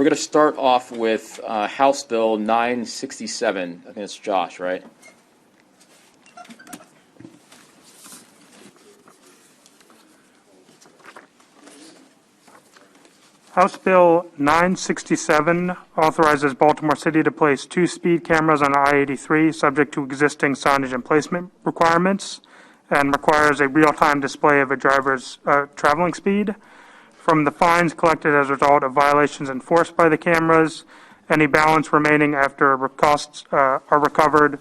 we're going to start off with House Bill 967. I think it's Josh, right? House Bill 967 authorizes Baltimore City to place 2 speed cameras on I-83 subject to existing signage and placement requirements, and requires a real-time display of a driver's traveling speed. From the fines collected as a result of violations enforced by the cameras, any balance remaining after costs are recovered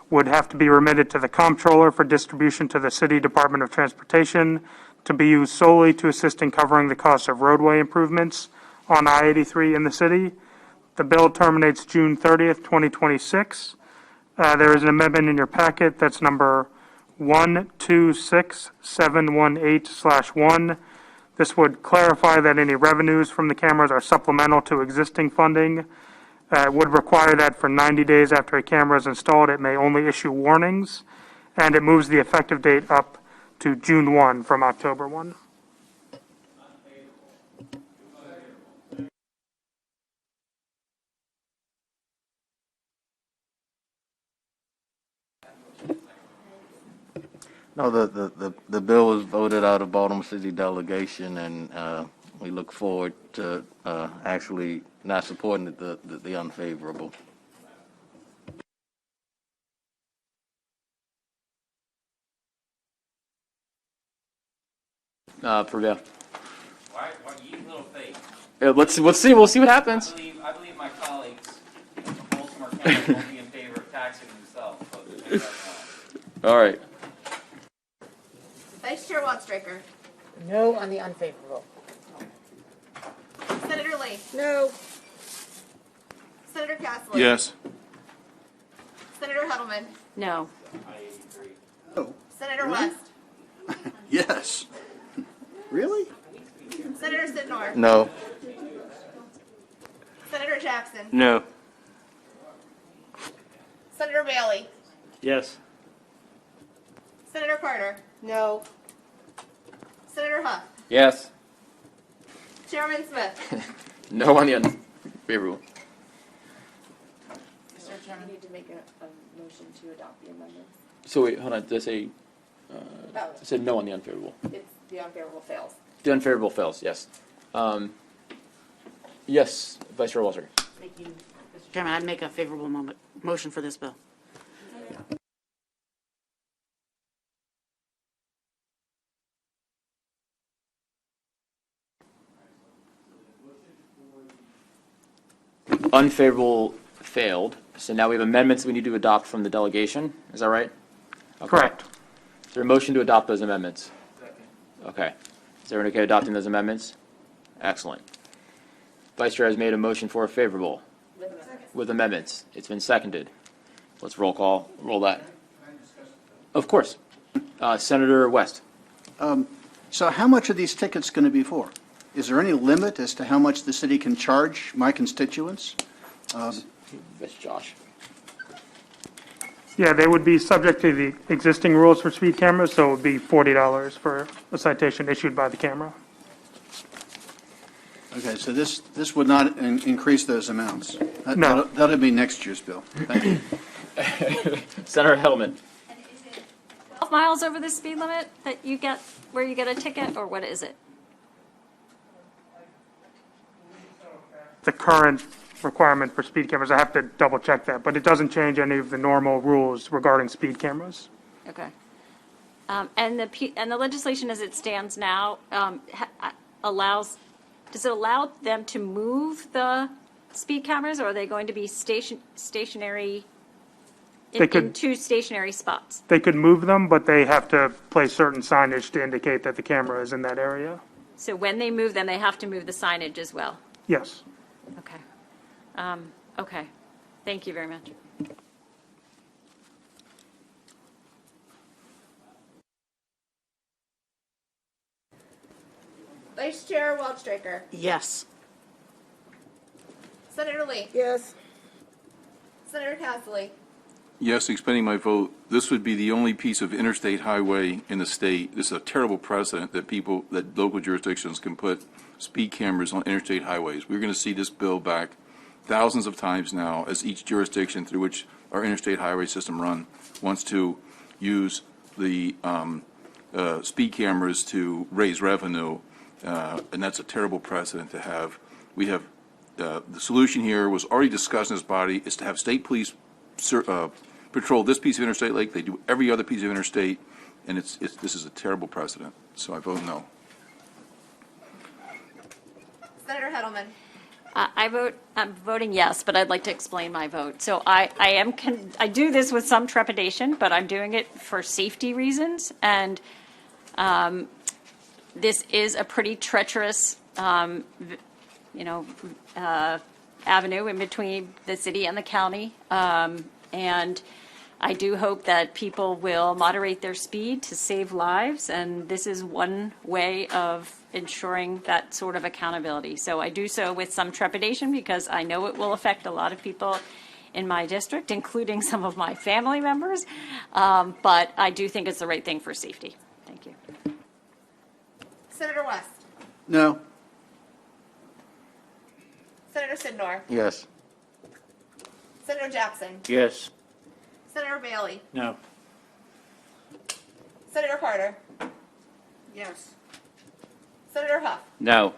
would have to be remitted to the comptroller for distribution to the City Department of Transportation, to be used solely to assist in covering the cost of roadway improvements on I-83 in the city. The bill terminates June 30th, 2026. There is an amendment in your packet that's number 126718/1. This would clarify that any revenues from the cameras are supplemental to existing funding. It would require that for 90 days after a camera is installed, it may only issue warnings, and it moves the effective date up to June 1 from October 1. No, the bill was voted out of Baltimore City delegation, and we look forward to actually not supporting the unfavorable. Prevail. Why you little face? Let's see. We'll see what happens. I believe my colleagues from Baltimore County will be in favor of taxing themselves. But All right. Vice Chair Watstriker. No on the unfavorable. Senator Lee. No. Senator Castle. Yes. Senator Heddleman. No. Oh, Senator Really? West. yes. Really? Senator Sidnor. No. Senator Jackson. No. Senator Bailey. Yes. Senator Carter. No. Senator Huff. Yes. Chairman Smith. No on the unfavorable. Mr. Chairman, I need to make a motion to adopt the amendments. So wait, hold on. Did I say? Oh, I said no on the unfavorable. it's the unfavorable fails. The unfavorable fails. Yes. Yes, Vice Chair Walter. Thank you, Mr. Chairman. I'd make a favorable motion for this bill. Unfavorable failed. So now we have amendments we need to adopt from the delegation. Is that right? Okay. Correct. Is there a motion to adopt those amendments? Okay. Is everyone okay adopting those amendments? Excellent. Vice Chair has made a motion for a favorable with amendments. It's been seconded. Let's roll that. Of course. Senator West. So how much are these tickets going to be for? Is there any limit as to how much the city can charge my constituents? That's Josh. Yeah, they would be subject to the existing rules for speed cameras, so it would be $40 for a citation issued by the camera. Okay, so this would not increase those amounts. No. That'll be next year's bill. Thank you. Senator Heddleman. 12 miles over the speed limit that you get, where you get a ticket, or what is it? The current requirement for speed cameras, I have to double check that, but it doesn't change any of the normal rules regarding speed cameras. Okay. And the legislation as it stands now does it allow them to move the speed cameras, or are they going to be stationary in 2 stationary spots? They could move them, but they have to place certain signage to indicate that the camera is in that area. So when they move them, they have to move the signage as well? Yes. Okay. Okay. Thank you very much. Vice Chair Waldstraker. Yes. Senator Lee. Yes. Senator Castle. Yes, expanding my vote. This would be the only piece of interstate highway in the state. This is a terrible precedent that local jurisdictions can put speed cameras on interstate highways. We're going to see this bill back thousands of times now as each jurisdiction through which our interstate highway system wants to use the speed cameras to raise revenue, and that's a terrible precedent to have. We have the solution here was already discussed in this body is to have state police patrol this piece of interstate like they do every other piece of interstate, and this is a terrible precedent. So I vote no. Senator Heddleman. I'm voting yes, but I'd like to explain my vote. So I do this with some trepidation, but I'm doing it for safety reasons. And this is a pretty treacherous, avenue in between the city and the county. And I do hope that people will moderate their speed to save lives, and this is one way of ensuring that sort of accountability. So I do so with some trepidation because I know it will affect a lot of people in my district, including some of my family members, but I do think it's the right thing for safety. Thank you. Senator West. No. Senator Sidnor. Yes. Senator Jackson. Yes. Senator Bailey. No. Senator Carter. Yes. Senator Huff. No.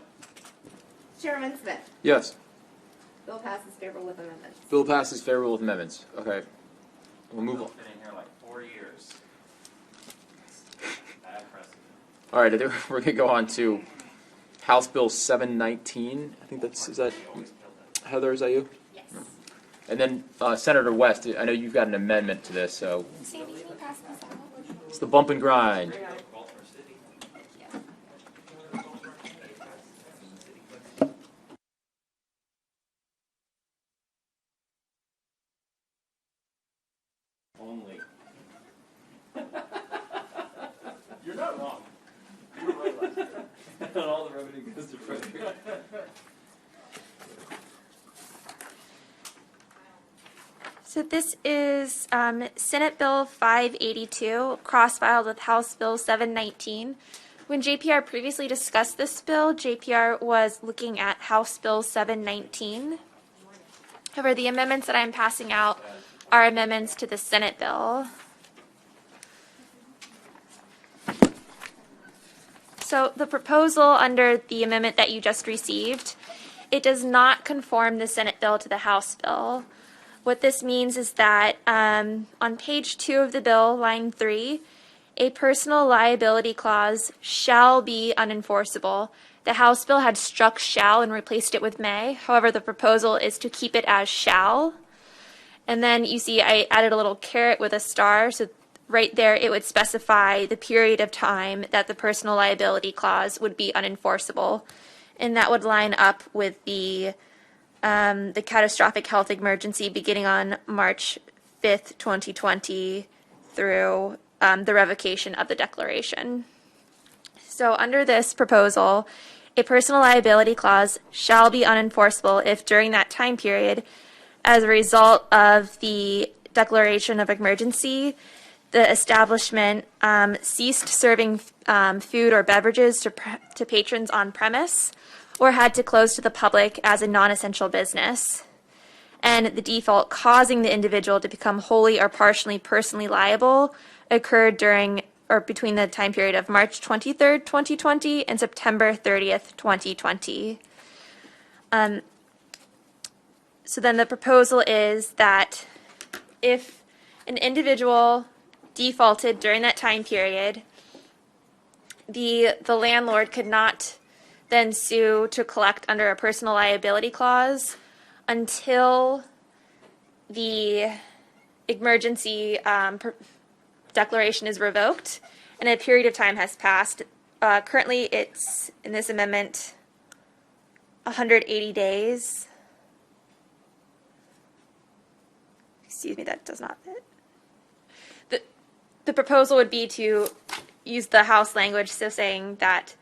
Chairman Smith. Yes. Bill passes favorable with amendments. Bill passes favorable with amendments. Okay. We'll move on. Bill's been in here like 4 years. Bad precedent. All right, I think we're going to go on to House Bill 719. I think is that, Heather, is that you? Yes. And then Senator West, I know you've got an amendment to this, so Sandy, can you pass this out? it's the bump and grind. Baltimore City. Only. You're not wrong. You were right last year. And all the revenue goes to treasury. So this is Senate Bill 582, cross-filed with House Bill 719. When JPR previously discussed this bill, JPR was looking at House Bill 719. However, the amendments that I'm passing out are amendments to the Senate bill. So the proposal under the amendment that you just received, it does not conform the Senate bill to the House bill. What this means is that on page 2 of the bill, line 3, a personal liability clause shall be unenforceable. The House bill had struck shall and replaced it with may. However, the proposal is to keep it as shall. And then you see I added a little caret with a star, so right there it would specify the period of time that the personal liability clause would be unenforceable. And that would line up with the catastrophic health emergency beginning on March 5th, 2020 through the revocation of the declaration. So under this proposal, a personal liability clause shall be unenforceable if during that time period, as a result of the declaration of emergency, the establishment ceased serving food or beverages to patrons on premise, or had to close to the public as a non-essential business, and the default causing the individual to become wholly or partially personally liable occurred during or between the time period of March 23rd, 2020 and September 30th, 2020. So then the proposal is that if an individual defaulted during that time period, the landlord could not then sue to collect under a personal liability clause until the emergency declaration is revoked and a period of time has passed. Currently, it's, in this amendment, 180 days. Excuse me, that does not fit. The proposal would be to use the House language, so saying that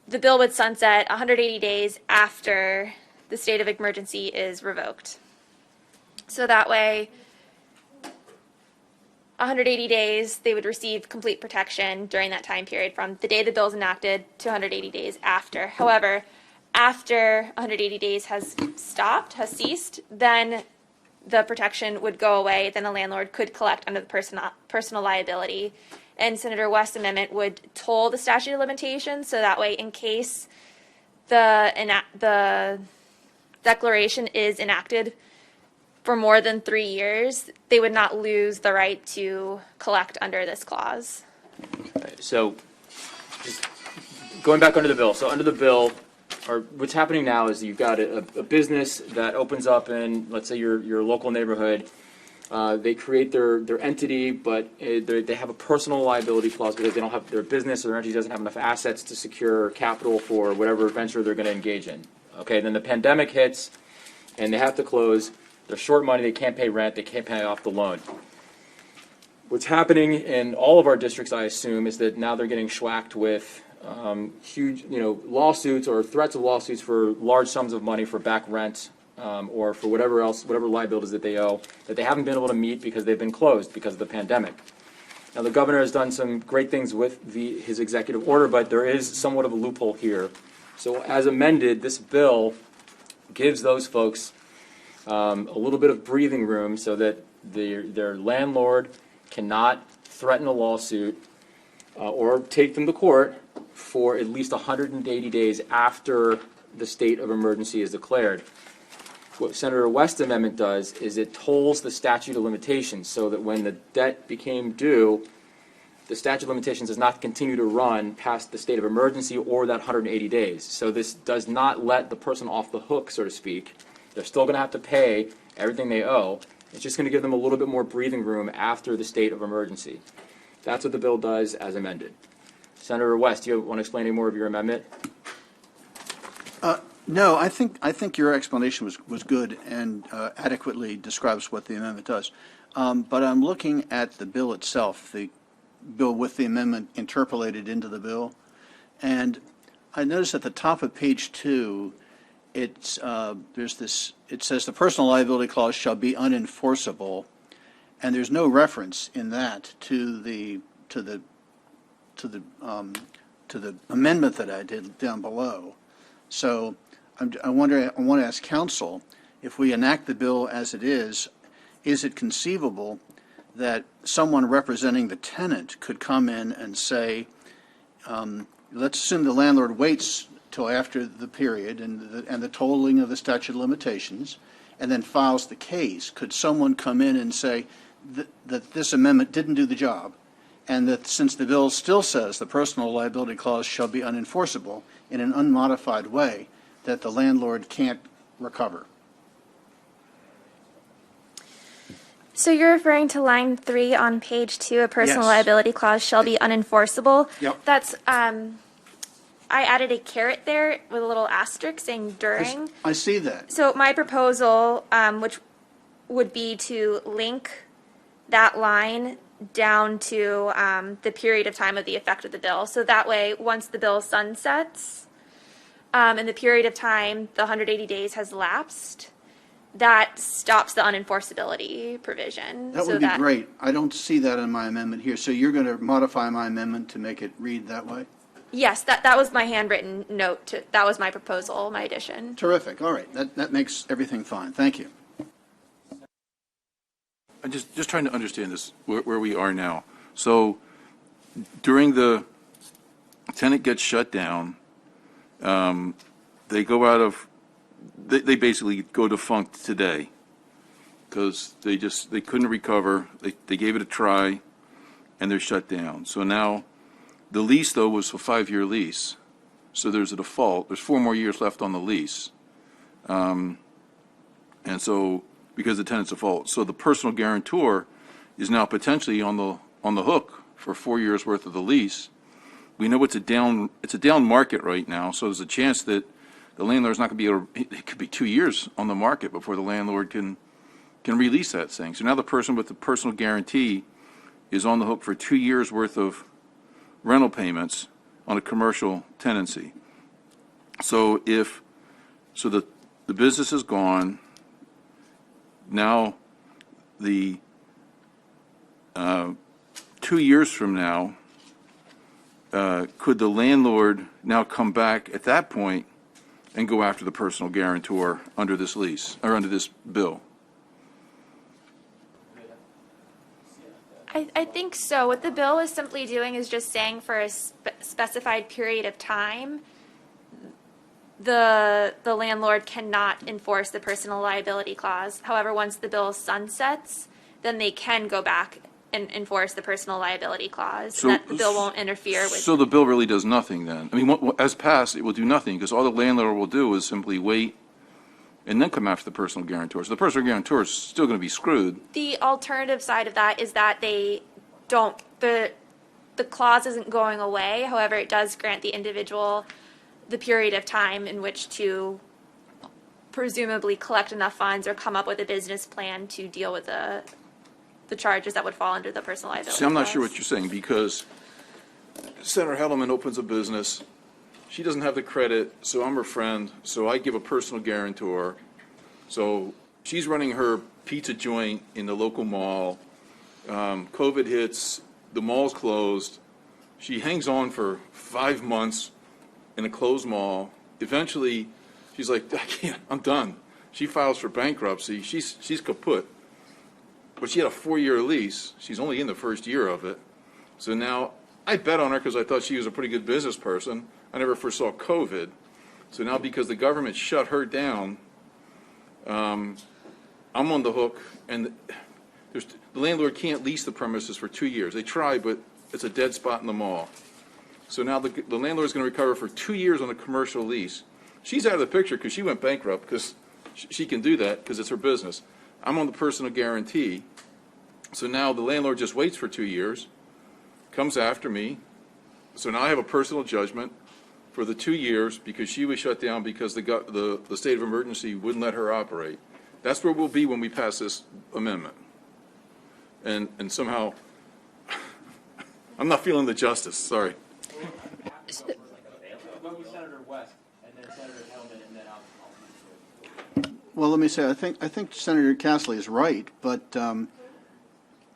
the bill would sunset 180 days after the state of emergency is revoked. So that way, 180 days, they would receive complete protection during that time period from the day the bill is enacted to 180 days after. However, after 180 days has ceased, then the protection would go away. Then the landlord could collect under the personal liability. And Senator West's amendment would toll the statute of limitations, so that way, in case the declaration is enacted for more than 3 years, they would not lose the right to collect under this clause. So, just going back under the bill. So under the bill, or what's happening now is you've got a business that opens up in, let's say, your local neighborhood. They create their entity, but they have a personal liability clause because they don't have their business or their entity doesn't have enough assets to secure capital for whatever venture they're going to engage in. Okay, then the pandemic hits, and they have to close. They're short money. They can't pay rent. They can't pay off the loan. What's happening in all of our districts, I assume, is that now they're getting schwacked with huge, lawsuits or threats of lawsuits for large sums of money for back rent or for whatever liabilities that they owe that they haven't been able to meet because they've been closed because of the pandemic. Now, the governor has done some great things with his executive order, but there is somewhat of a loophole here. So, as amended, this bill gives those folks a little bit of breathing room so that their landlord cannot threaten a lawsuit or take them to court for at least 180 days after the state of emergency is declared. What Senator West's amendment does is it tolls the statute of limitations so that when the debt became due, the statute of limitations does not continue to run past the state of emergency or that 180 days. So this does not let the person off the hook, so to speak. They're still going to have to pay everything they owe. It's just going to give them a little bit more breathing room after the state of emergency. That's what the bill does as amended. Senator West, do you want to explain any more of your amendment? No, I think your explanation was good and adequately describes what the amendment does. But I'm looking at the bill itself, the bill with the amendment interpolated into the bill, and I noticed at the top of page 2, it says the personal liability clause shall be unenforceable, and there's no reference in that to the amendment that I did down below. So I want to ask counsel, if we enact the bill as it is it conceivable that someone representing the tenant could come in and say, let's assume the landlord waits till after the period and the tolling of the statute of limitations, and then files the case. Could someone come in and say that this amendment didn't do the job, and that since the bill still says the personal liability clause shall be unenforceable in an unmodified way, that the landlord can't recover? So you're referring to line 3 on page 2, a personal Yes. liability clause shall be unenforceable. Yep. That's, I added a caret there with a little asterisk saying during. I see that. So my proposal, which would be to link that line down to the period of time of the effect of the bill. So that way, once the bill sunsets, and the period of time, the 180 days has lapsed, that stops the unenforceability provision. That would be great. I don't see that in my amendment here. So you're going to modify my amendment to make it read that way? Yes, that was my handwritten note. That was my proposal, my addition. Terrific. All right. That makes everything fine. Thank you. I'm just trying to understand this, where we are now. So during the tenant gets shut down, they go out of, they basically go defunct today because they couldn't recover. They gave it a try and they're shut down. So now the lease, though, was a 5-year lease. So there's a default. There's 4 more years left on the lease. And so because the tenant's default. So the personal guarantor is now potentially on the hook for 4 years worth of the lease. We know it's a down market right now, so there's a chance that the landlord's not going to be able to, it could be 2 years on the market before the landlord can release that thing. So now the person with the personal guarantee is on the hook for 2 years worth of rental payments on a commercial tenancy. So the business is gone. Now the 2 years from now, could the landlord now come back at that point and go after the personal guarantor under this lease, or under this bill? I think so. What the bill is simply doing is just saying for a specified period of time, the landlord cannot enforce the personal liability clause. However, once the bill sunsets, then they can go back and enforce the personal liability clause. And that the bill won't interfere with. So the bill really does nothing then? I mean, as passed, it will do nothing, because all the landlord will do is simply wait and then come after the personal guarantor. So the personal guarantor is still going to be screwed. The alternative side of that is that they don't, the clause isn't going away. However, it does grant the individual the period of time in which to presumably collect enough funds or come up with a business plan to deal with the charges that would fall under the personal liability See, I'm not sure clause. what you're saying, because Senator Hedelman opens a business. She doesn't have the credit, so I'm her friend, so I give a personal guarantor. So she's running her pizza joint in the local mall. COVID hits, the mall's closed. She hangs on for 5 months in a closed mall. Eventually, she's like, I can't, I'm done. She files for bankruptcy. She's kaput. But she had a 4-year lease. She's only in the first year of it. So now I bet on her because I thought she was a pretty good business person. I never foresaw COVID. So now because the government shut her down, I'm on the hook. And the landlord can't lease the premises for 2 years. They try, but it's a dead spot in the mall. So now the landlord's going to recover for 2 years on a commercial lease. She's out of the picture because she went bankrupt, because she can do that because it's her business. I'm on the personal guarantee. So now the landlord just waits for 2 years, comes after me. So now I have a personal judgment for the 2 years because she was shut down because the state of emergency wouldn't let her operate. That's where we'll be when we pass this amendment. And somehow, I'm not feeling the justice, sorry. Went with Senator West, and then Senator Hedelman, and then I'll. Well, let me say, I think Senator Castley is right, but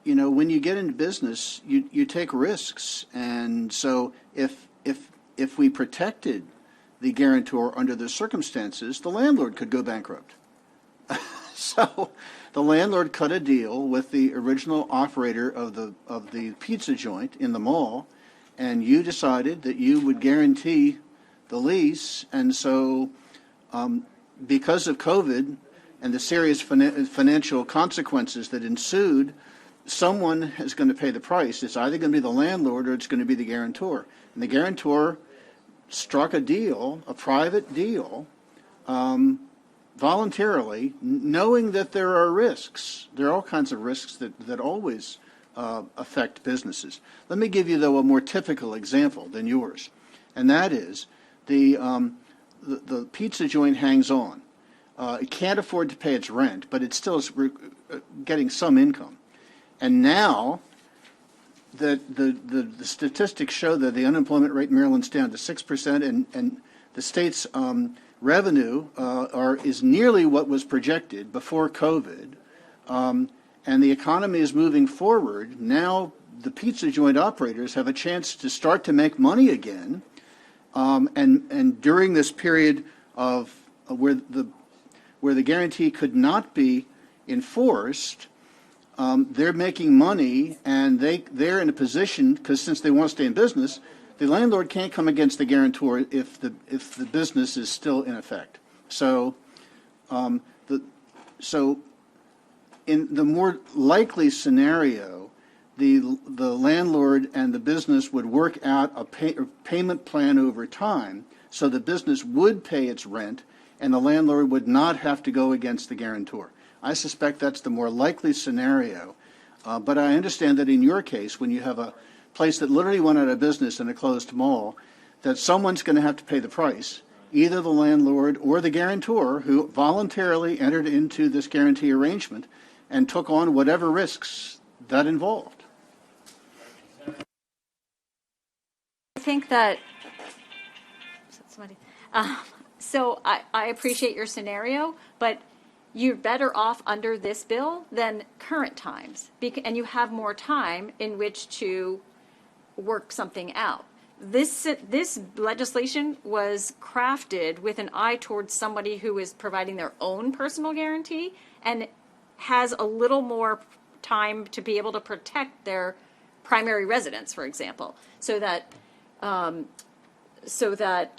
you know, when you get into business, you take risks, and so if we protected the guarantor under the circumstances, the landlord could go bankrupt. So the landlord cut a deal with the original operator of the pizza joint in the mall, and you decided that you would guarantee the lease, and so because of COVID and the serious financial consequences that ensued, someone is going to pay the price. It's either going to be the landlord or it's going to be the guarantor. And the guarantor struck a deal, a private deal, voluntarily, knowing that there are risks. There are all kinds of risks that always affect businesses. Let me give you, though, a more typical example than yours, and that is the pizza joint hangs on. It can't afford to pay its rent, but it still is getting some income. And now that the statistics show that the unemployment rate in Maryland's down to 6%, and the state's revenue is nearly what was projected before COVID, and the economy is moving forward. Now the pizza joint operators have a chance to start to make money again, and during this period of where the guarantee could not be enforced, they're making money, and they're in a position, because since they want to stay in business, the landlord can't come against the guarantor if the business is still in effect. So, in the more likely scenario, the landlord and the business would work out a payment plan over time, so the business would pay its rent, and the landlord would not have to go against the guarantor. I suspect that's the more likely scenario, but I understand that in your case, when you have a place that literally went out of business in a closed mall, that someone's going to have to pay the price, either the landlord or the guarantor, who voluntarily entered into this guarantee arrangement and took on whatever risks that involved. I think that, so I appreciate your scenario, but you're better off under this bill than current times, and you have more time in which to work something out. This legislation was crafted with an eye towards somebody who is providing their own personal guarantee and has a little more time to be able to protect their primary residence, for example, so that somebody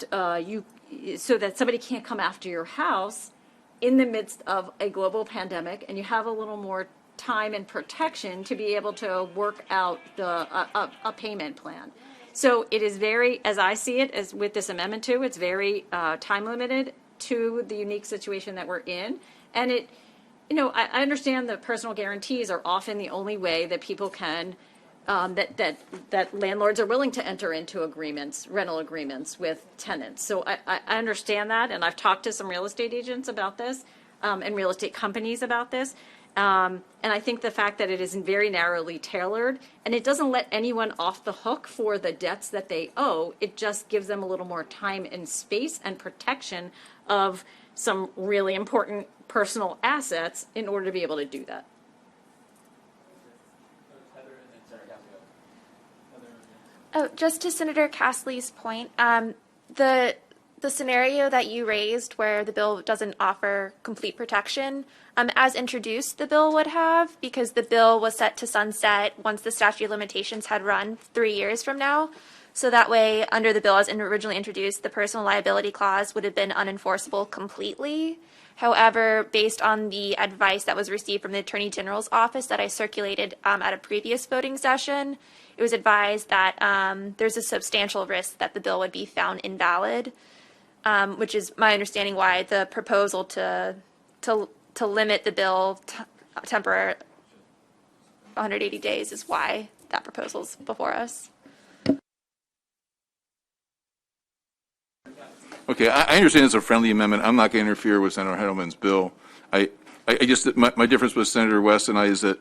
can't come after your house in the midst of a global pandemic, and you have a little more time and protection to be able to work out a payment plan. So it is very, as I see it, as with this amendment too, it's very time limited to the unique situation that we're in, and it. I understand that personal guarantees are often the only way that people can, that landlords are willing to enter into agreements, rental agreements with tenants. So I understand that, and I've talked to some real estate agents about this, and real estate companies about this. And I think the fact that it is very narrowly tailored, and it doesn't let anyone off the hook for the debts that they owe, it just gives them a little more time and space and protection of some really important personal assets in order to be able to do that. Oh, just to Senator Cassidy's point, the scenario that you raised where the bill doesn't offer complete protection, as introduced, the bill would have, because the bill was set to sunset once the statute of limitations had run 3 years from now. So that way, under the bill as originally introduced, the personal liability clause would have been unenforceable completely. However, based on the advice that was received from the Attorney General's office that I circulated at a previous voting session, it was advised that there's a substantial risk that the bill would be found invalid, which is my understanding why the proposal to limit the bill temporary 180 days is why that proposal's before us. Okay, I understand it's a friendly amendment. I'm not going to interfere with Senator Hedelman's bill. I just, my difference with Senator West and I is that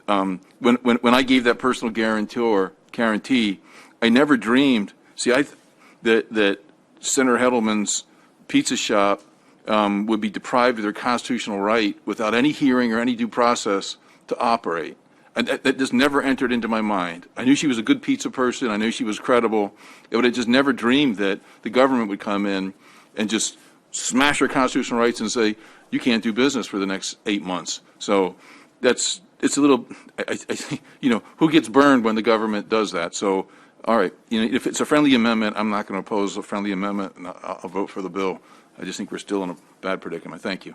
when I gave that personal guarantee, I never dreamed, that Senator Hedelman's pizza shop would be deprived of their constitutional right without any hearing or any due process to operate. And that just never entered into my mind. I knew she was a good pizza person. I knew she was credible. But I just never dreamed that the government would come in and just smash her constitutional rights and say, you can't do business for the next 8 months. So it's a little, I think, who gets burned when the government does that? So, all right, if it's a friendly amendment, I'm not going to oppose a friendly amendment, and I'll vote for the bill. I just think we're still in a bad predicament. Thank you.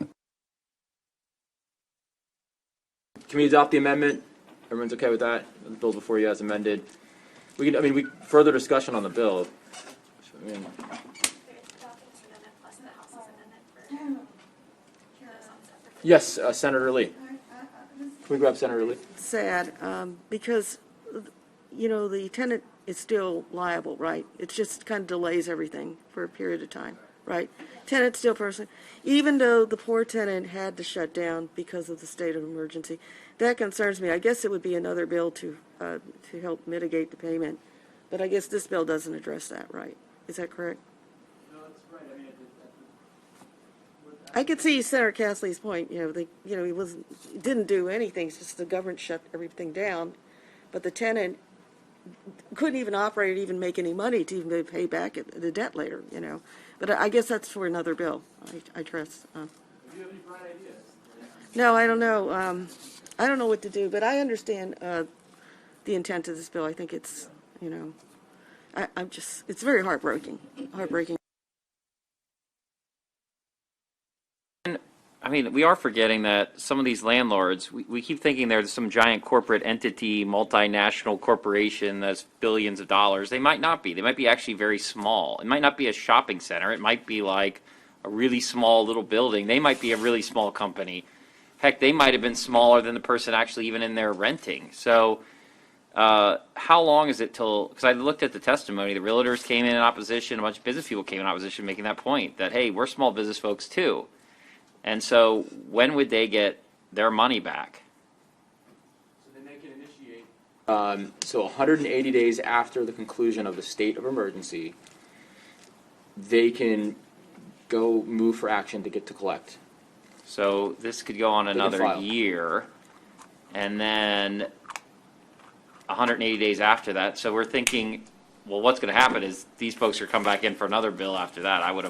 Can we adopt the amendment? Everyone's okay with that? The bill before you as amended. We further discussion on the bill. Yes, Senator Lee. Can we grab Senator Lee? Sad, because, the tenant is still liable, right? It just kind of delays everything for a period of time, right? Tenant's still person, even though the poor tenant had to shut down because of the state of emergency. That concerns me. I guess it would be another bill to help mitigate the payment, but I guess this bill doesn't address that, right? Is that correct? No, that's right. I could see Senator Cassidy's point. He didn't do anything. It's just the government shut everything down, but the tenant couldn't even operate, or even make any money to even pay back the debt later. But I guess that's for another bill. I trust. Do you have any bright ideas? No, I don't know. I don't know what to do, but I understand the intent of this bill. I think it's, it's very heartbreaking. We are forgetting that some of these landlords, we keep thinking there's some giant corporate entity, multinational corporation that's billions of dollars. They might not be. They might be actually very small. It might not be a shopping center. It might be like a really small little building. They might be a really small company. Heck, they might have been smaller than the person actually even in there renting. So how long is it till, because I looked at the testimony, the realtors came in opposition, a bunch of business people came in opposition making that point that, hey, we're small business folks too. And so when would they get their money back? So then they can initiate. So 180 days after the conclusion of the state of emergency, they can go move for action to get to collect. So this could go on can another file. year, and then 180 days after that. So we're thinking, well, what's going to happen is these folks are come back in for another bill after that. I would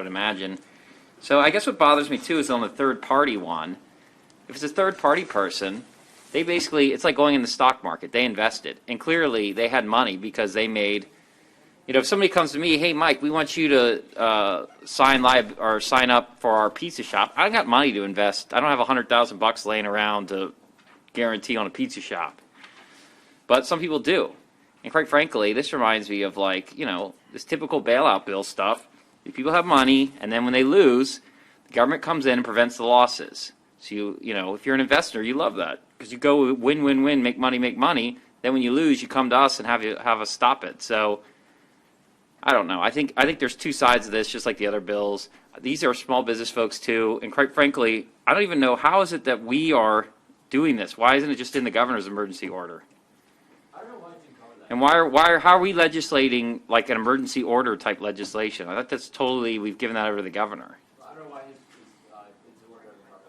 imagine. So I guess what bothers me too is on the third party one. If it's a third party person, they basically, it's like going in the stock market. They invested, and clearly they had money because they made. If somebody comes to me, hey Mike, we want you to sign up for our pizza shop. I got money to invest. I don't have $100,000 laying around to guarantee on a pizza shop. But some people do. And quite frankly, this reminds me of this typical bailout bill stuff. If people have money, and then when they lose, the government comes in and prevents the losses. So if you're an investor, you love that because you go win, win, win, make money. Then when you lose, you come to us and have us stop it. So I don't know. I think there's two sides of this, just like the other bills. These are small business folks too, and quite frankly, I don't even know how is it that we are doing this. Why isn't it just in the governor's emergency order? I don't know why it didn't cover that. And how are we legislating like an emergency order type legislation? I thought that's totally, we've given that over to the governor. I don't know why his order doesn't cover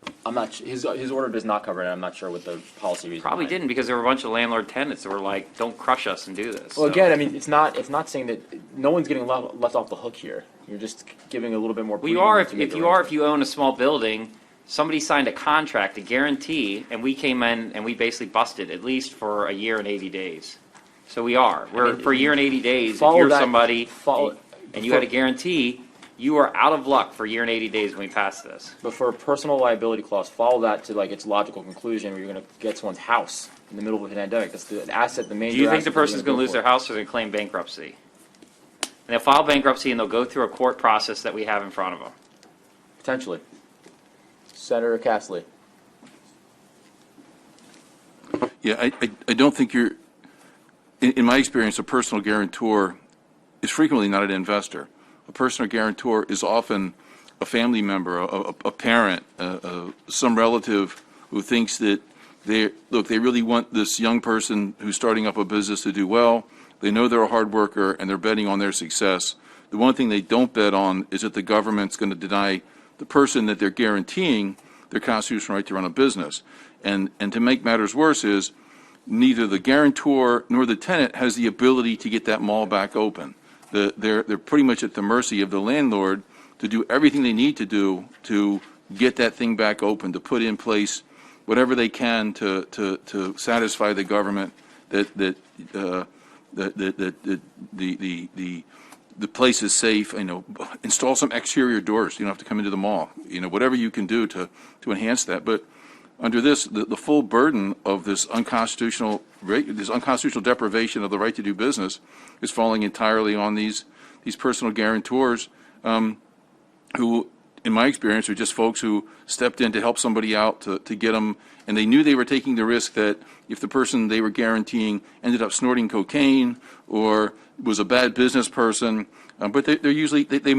that. I'm not. His order does not cover it. I'm not sure what the policy reason. Probably behind it. didn't because there were a bunch of landlord tenants that were like, "Don't crush us and do this." Well, So- again, I mean, it's not saying that no one's getting left off the hook here. You're just giving a little bit more. Well, you are breathing to make if you own a small building, somebody signed a contract, a guarantee, and we came in and we basically busted at least for a year and 80 days. So we're for a year and 80 days. If follow you're that- somebody follow- and you had a guarantee, you are out of luck for a year and 80 days when we pass this. But for a personal liability clause, follow that to its logical conclusion, where you're going to get someone's house in the middle of a pandemic. That's the asset, the major. Do you think asset the that you're person's going to go lose for. their house or they claim bankruptcy? And they'll file bankruptcy and they'll go through a court process that we have in front of them. Potentially. Senator Castley. Yeah, I don't think you're, in my experience, a personal guarantor is frequently not an investor. A personal guarantor is often a family member, a parent, some relative who thinks that they really want this young person who's starting up a business to do well. They know they're a hard worker and they're betting on their success. The one thing they don't bet on is that the government's going to deny the person that they're guaranteeing their constitutional right to run a business. And to make matters worse is neither the guarantor nor the tenant has the ability to get that mall back open. They're pretty much at the mercy of the landlord to do everything they need to do to get that thing back open, to put in place whatever they can to satisfy the government that the place is safe. Install some exterior doors. You don't have to come into the mall. Whatever you can do to enhance that. But under this, the full burden of this unconstitutional deprivation of the right to do business is falling entirely on these personal guarantors, who, in my experience, are just folks who stepped in to help somebody out to get them, and they knew they were taking the risk that if the person they were guaranteeing ended up snorting cocaine or was a bad business person, but they're usually they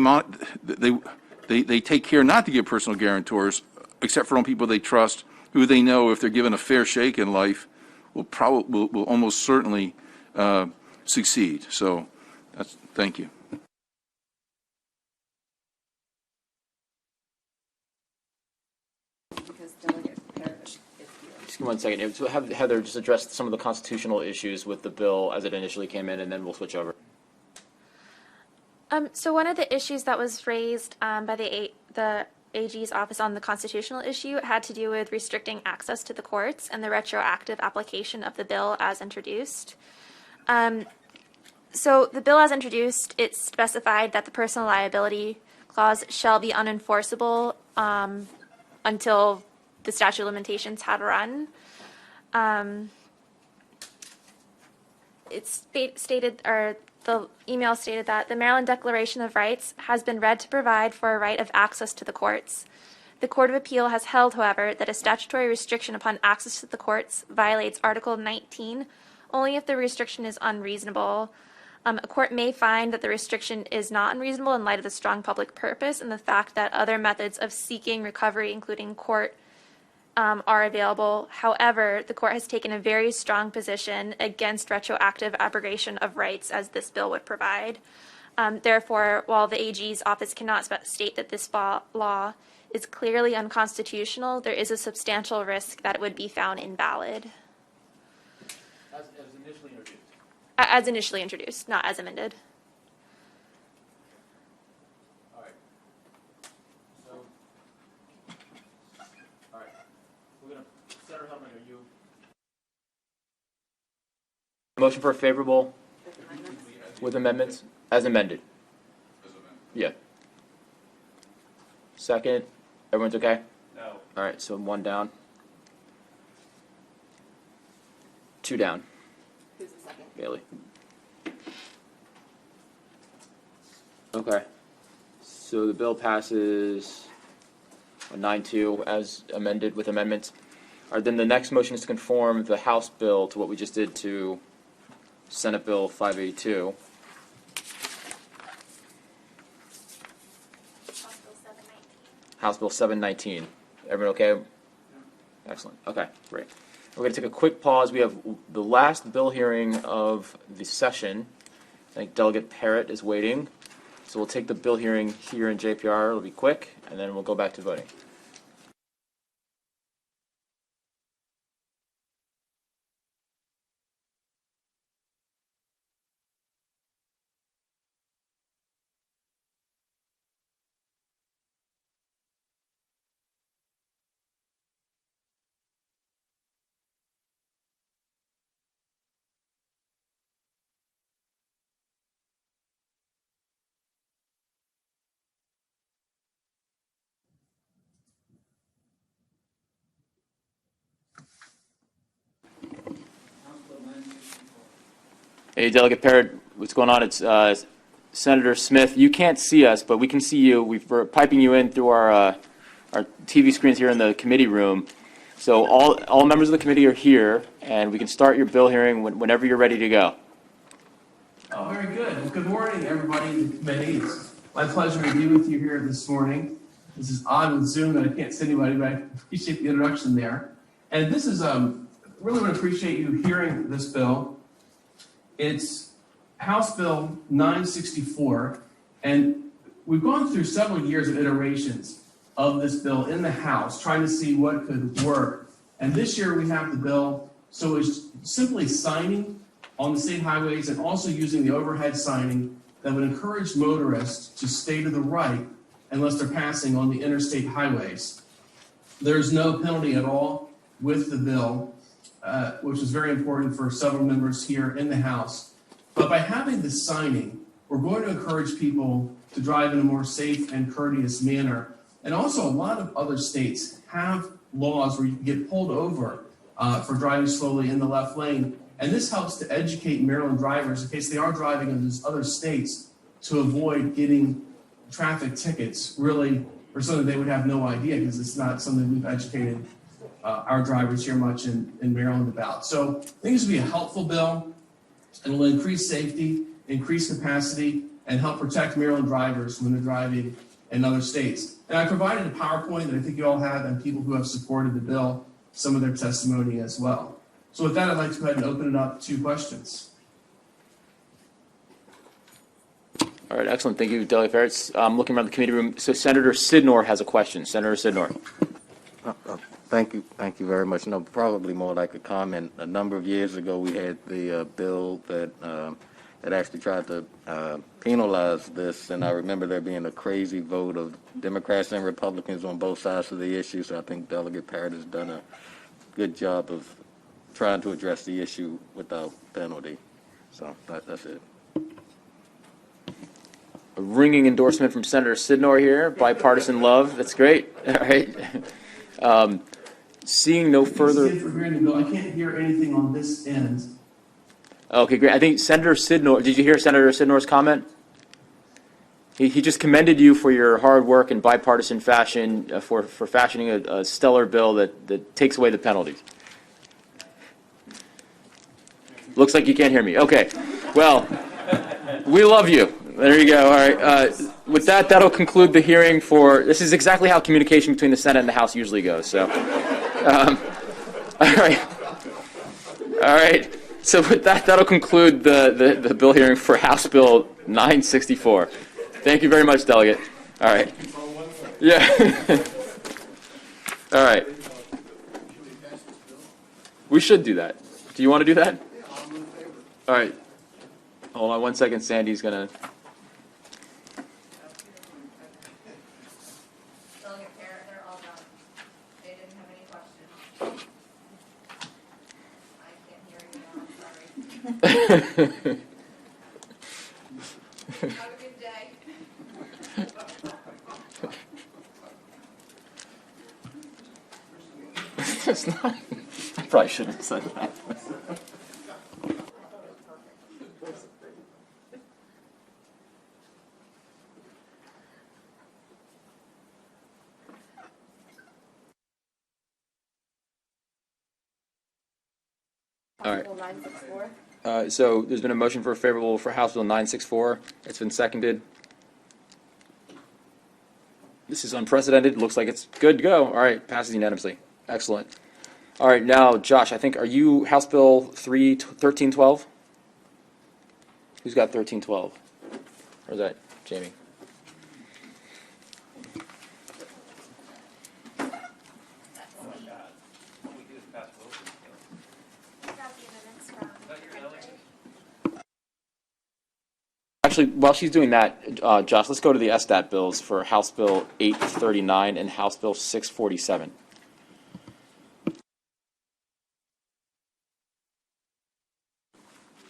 take care not to give personal guarantors, except for on people they trust, who they know if they're given a fair shake in life will almost certainly succeed. So thank you. Because Delegate Parrish is here. Just give me 1 second. So have Heather just address some of the constitutional issues with the bill as it initially came in, and then we'll switch over. So one of the issues that was raised by the AG's office on the constitutional issue had to do with restricting access to the courts and the retroactive application of the bill as introduced. So the bill as introduced, it specified that the personal liability clause shall be unenforceable until the statute of limitations had run. It stated, or the email stated, that the Maryland Declaration of Rights has been read to provide for a right of access to the courts. The Court of Appeal has held, however, that a statutory restriction upon access to the courts violates Article 19 only if the restriction is unreasonable. A court may find that the restriction is not unreasonable in light of the strong public purpose and the fact that other methods of seeking recovery, including court, are available. However, the court has taken a very strong position against retroactive abrogation of rights, as this bill would provide. Therefore, while the AG's office cannot state that this law is clearly unconstitutional, there is a substantial risk that it would be found invalid. As initially introduced. As initially introduced, not as amended. All right. So, all right. We're going to, Senator Hellman, are you? Motion for a favorable with amendments as amended. Yeah. Second. Everyone's okay? No. All right, so 1 down. 2 down. Who's the second? Bailey. Okay. So the bill passes 9-2 as amended with amendments. All right, then the next motion is to conform the House bill to what we just did to Senate Bill 582. House Bill 719. Everyone okay? Excellent. Okay, great. We're going to take a quick pause. We have the last bill hearing of the session. I think Delegate Parrott is waiting. So we'll take the bill hearing here in JPR. It'll be quick, and then we'll go back to voting. Hey, Delegate Parrott, what's going on? It's Senator Smith. You can't see us, but we can see you. We're piping you in through our TV screens here in the committee room. So all members of the committee are here, and we can start your bill hearing whenever you're ready to go. Oh, very good. Well, good morning, everybody in the committee. It's my pleasure to be with you here this morning. This is odd with Zoom that I can't see anybody, but I appreciate the introduction there. And this is, really want to appreciate you hearing this bill. It's House Bill 964, and we've gone through several years of iterations of this bill in the House, trying to see what could work. And this year we have the bill, so it's simply signing on the state highways and also using the overhead signing that would encourage motorists to stay to the right unless they're passing on the interstate highways. There's no penalty at all with the bill, which is very important for several members here in the House. But by having this signing, we're going to encourage people to drive in a more safe and courteous manner. And also, a lot of other states have laws where you can get pulled over for driving slowly in the left lane. And this helps to educate Maryland drivers in case they are driving in these other states to avoid getting traffic tickets, really, or something they would have no idea because it's not something we've educated our drivers here much in Maryland about. So I think this will be a helpful bill, and will increase safety, increase capacity, and help protect Maryland drivers when they're driving in other states. And I provided a PowerPoint that I think you all have, and people who have supported the bill, some of their testimony as well. So with that, I'd like to go ahead and open it up to questions. All right, excellent. Thank you, Delegate Parrott. I'm looking around the committee room. So Senator Sidnor has a question. Senator Sidnor. Thank you very much. No, probably more like a comment. A number of years ago, we had the bill that actually tried to penalize this, and I remember there being a crazy vote of Democrats and Republicans on both sides of the issue. So I think Delegate Parrott has done a good job of trying to address the issue without penalty. So that's it. A ringing endorsement from Senator Sidnor here. Bipartisan love. That's great. All right. Seeing no further. Thanks again for hearing the bill. I can't hear anything on this end. Okay, great. I think Senator Sidnor. Did you hear Senator Sidnor's comment? He just commended you for your hard work in bipartisan fashion for fashioning a stellar bill that takes away the penalties. Looks like you can't hear me. Okay. Well, we love you. There you go. All right. With that, that'll conclude the hearing for. This is exactly how communication between the Senate and the House usually goes. So, all right. All right. So with that, that'll conclude the bill hearing for House Bill 964. Thank you very much, Delegate. All right. Yeah. All right. We should do that. Do you want to do that? All right. Hold on one second. Sandy's going to. They're all done. They didn't have any questions. I can't hear you now, I'm sorry. Have a good day. It's not. I probably shouldn't have said that. All right. Bill 964. So there's been a motion for favorable for House Bill 964. It's been seconded. This is unprecedented. Looks like it's good to go. All right, passes unanimously. Excellent. All right, now, Josh, I think, are you House Bill 1312? Who's got 1312? Or is that Jamie? Actually, while she's doing that, Josh, let's go to the SDAT bills for House Bill 839 and House Bill 647.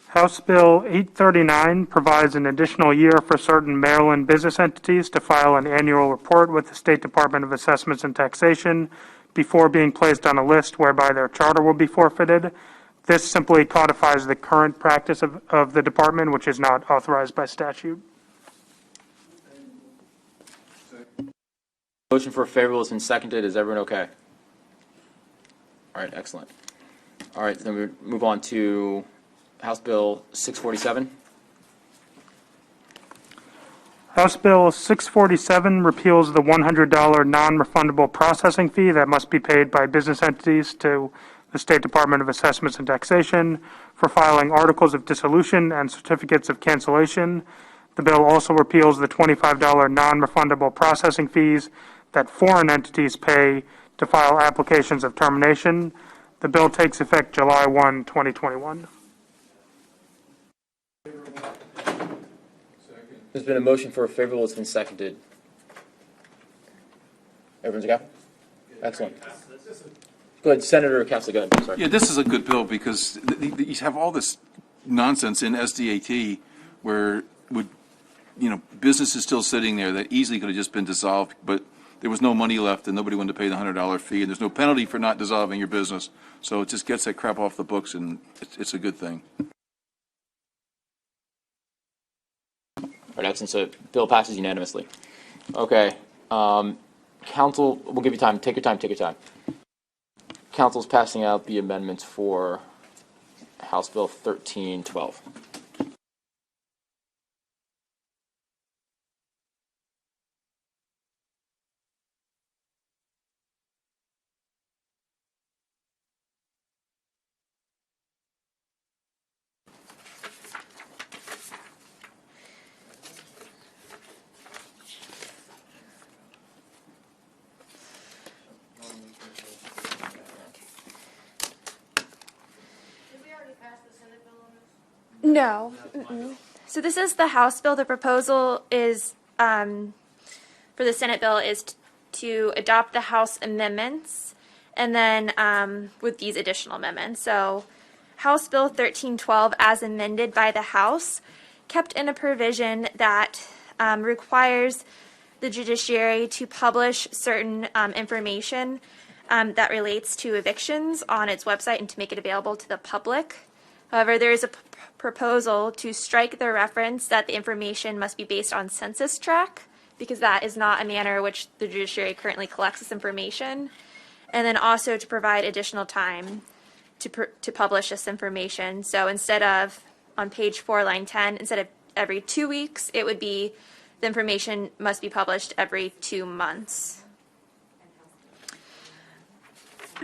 House Bill 839 provides an additional year for certain Maryland business entities to file an annual report with the State Department of Assessments and Taxation before being placed on a list whereby their charter will be forfeited. This simply codifies the current practice of the department, which is not authorized by statute. Motion for favorable has been seconded. Is everyone okay? All right, excellent. All right, then we move on to House Bill 647. House Bill 647 repeals the $100 non-refundable processing fee that must be paid by business entities to the State Department of Assessments and Taxation for filing articles of dissolution and certificates of cancellation. The bill also repeals the $25 non-refundable processing fees that foreign entities pay to file applications of termination. The bill takes effect July 1, 2021. There's been a motion for favorable. It's been seconded. Everyone's okay? Excellent. Go ahead, Senator Kessler. Go ahead. Sorry. Yeah, this is a good bill because you have all this nonsense in SDAT where business is still sitting there that easily could have just been dissolved, but there was no money left and nobody wanted to pay the $100 fee, and there's no penalty for not dissolving your business. So it just gets that crap off the books, and it's a good thing. All right, excellent. So bill passes unanimously. Okay. Council, we'll give you time. Take your time. Take your time. Council's passing out the amendments for House Bill 1312. No. Mm-mm. So this is the House bill. The proposal is for the Senate bill is to adopt the House amendments, and then with these additional amendments. So House Bill 1312, as amended by the House, kept in a provision that requires the judiciary to publish certain information that relates to evictions on its website and to make it available to the public. However, there is a proposal to strike the reference that the information must be based on census tract, because that is not a manner in which the judiciary currently collects this information, and then also to provide additional time to publish this information. So instead of, on page 4, line 10, instead of every 2 weeks, it would be the information must be published every 2 months.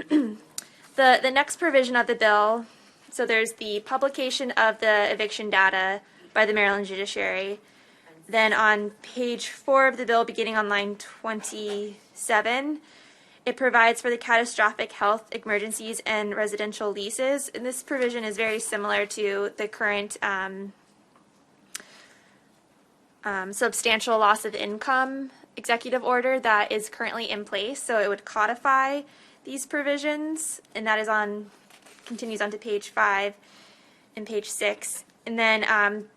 The next provision of the bill, so there's the publication of the eviction data by the Maryland judiciary. Then on page 4 of the bill, beginning on line 27, it provides for the catastrophic health emergencies and residential leases. And this provision is very similar to the current substantial loss of income executive order that is currently in place. So it would codify these provisions, and that is continues on to page 5 and page 6. And then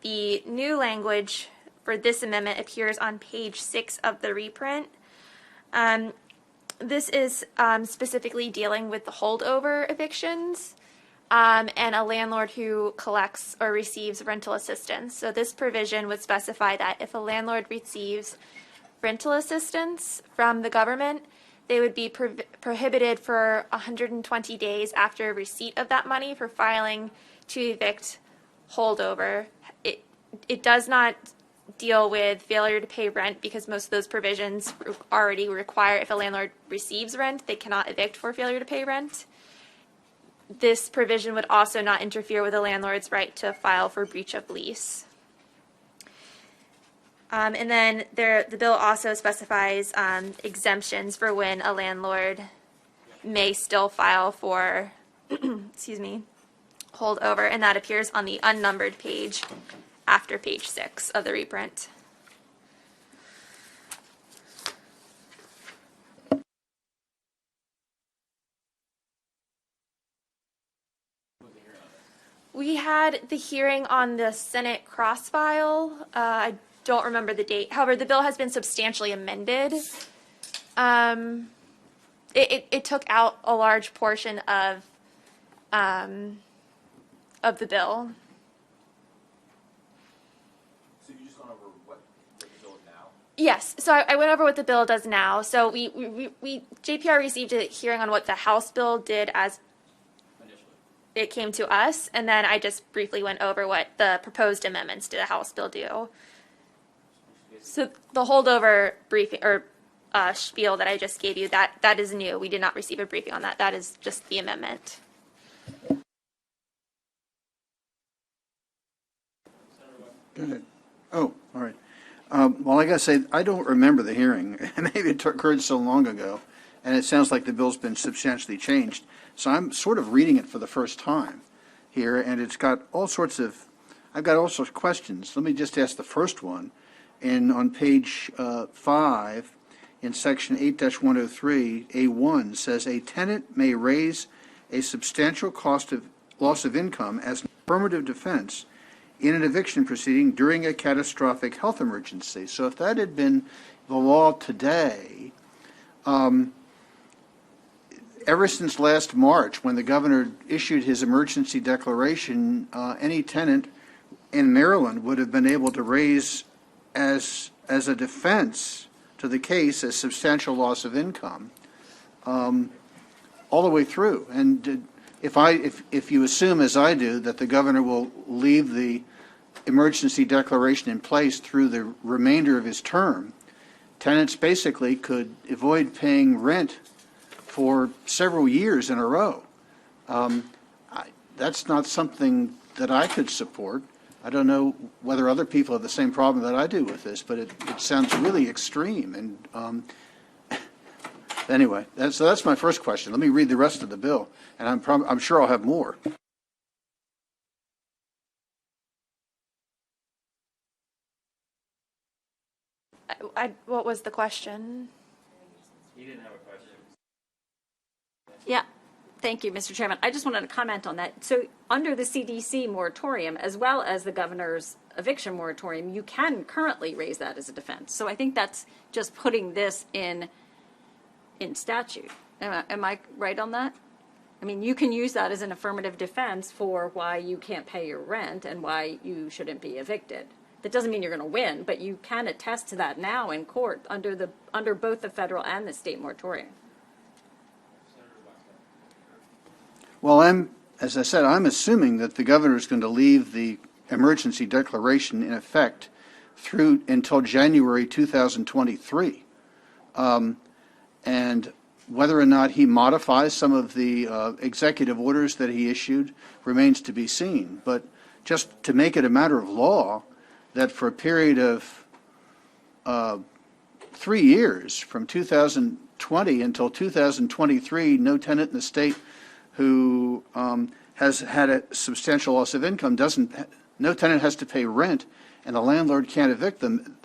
the new language for this amendment appears on page 6 of the reprint. This is specifically dealing with the holdover evictions and a landlord who collects or receives rental assistance. So this provision would specify that if a landlord receives rental assistance from the government, they would be prohibited for 120 days after receipt of that money for filing to evict holdover. It does not deal with failure to pay rent because most of those provisions already require if a landlord receives rent, they cannot evict for failure to pay rent. This provision would also not interfere with a landlord's right to file for breach of lease. And then the bill also specifies exemptions for when a landlord may still file for, excuse me, holdover, and that appears on the unnumbered page after page 6 of the reprint. We had the hearing on the Senate cross-file. I don't remember the date. However, the bill has been substantially amended. It took out a large portion of the bill. So you just gone over what the bill is now? Yes, so I went over what the bill does now. So we JPR received a hearing on what the House bill did as it came to us, and then I just briefly went over what the proposed amendments to the House bill do. So the holdover briefing or spiel that I just gave you, that is new. We did not receive a briefing on that. That is just the amendment. Go ahead. Oh, all right. Well, I got to say, I don't remember the hearing. Maybe it occurred so long ago, and it sounds like the bill's been substantially changed. So I'm sort of reading it for the first time here, and it's got all sorts of, I've got all sorts of questions. Let me just ask the first one. And on page 5, in section 8-103, A1 says, a tenant may raise a substantial cost of loss of income as an affirmative defense in an eviction proceeding during a catastrophic health emergency. So if that had been the law today, ever since last March, when the governor issued his emergency declaration, any tenant in Maryland would have been able to raise as a defense to the case a substantial loss of income all the way through. And if you assume, as I do, that the governor will leave the emergency declaration in place through the remainder of his term, tenants basically could avoid paying rent for several years in a row. That's not something that I could support. I don't know whether other people have the same problem that I do with this, but it sounds really extreme. And anyway, so that's my first question. Let me read the rest of the bill, and I'm sure I'll have more. What was the question? You didn't have a question. Yeah, thank you, Mr. Chairman. I just wanted to comment on that. So under the CDC moratorium, as well as the governor's eviction moratorium, you can currently raise that as a defense. So I think that's just putting this in statute. Am I right on that? I mean, you can use that as an affirmative defense for why you can't pay your rent and why you shouldn't be evicted. That doesn't mean you're going to win, but you can attest to that now in court under both the federal and the state moratorium. Well, as I said, I'm assuming that the governor is going to leave the emergency declaration in effect until January 2023. And whether or not he modifies some of the executive orders that he issued remains to be seen. But just to make it a matter of law that for a period of 3 years, from 2020 until 2023, no tenant in the state who has had a substantial loss of income no tenant has to pay rent, and the landlord can't evict them.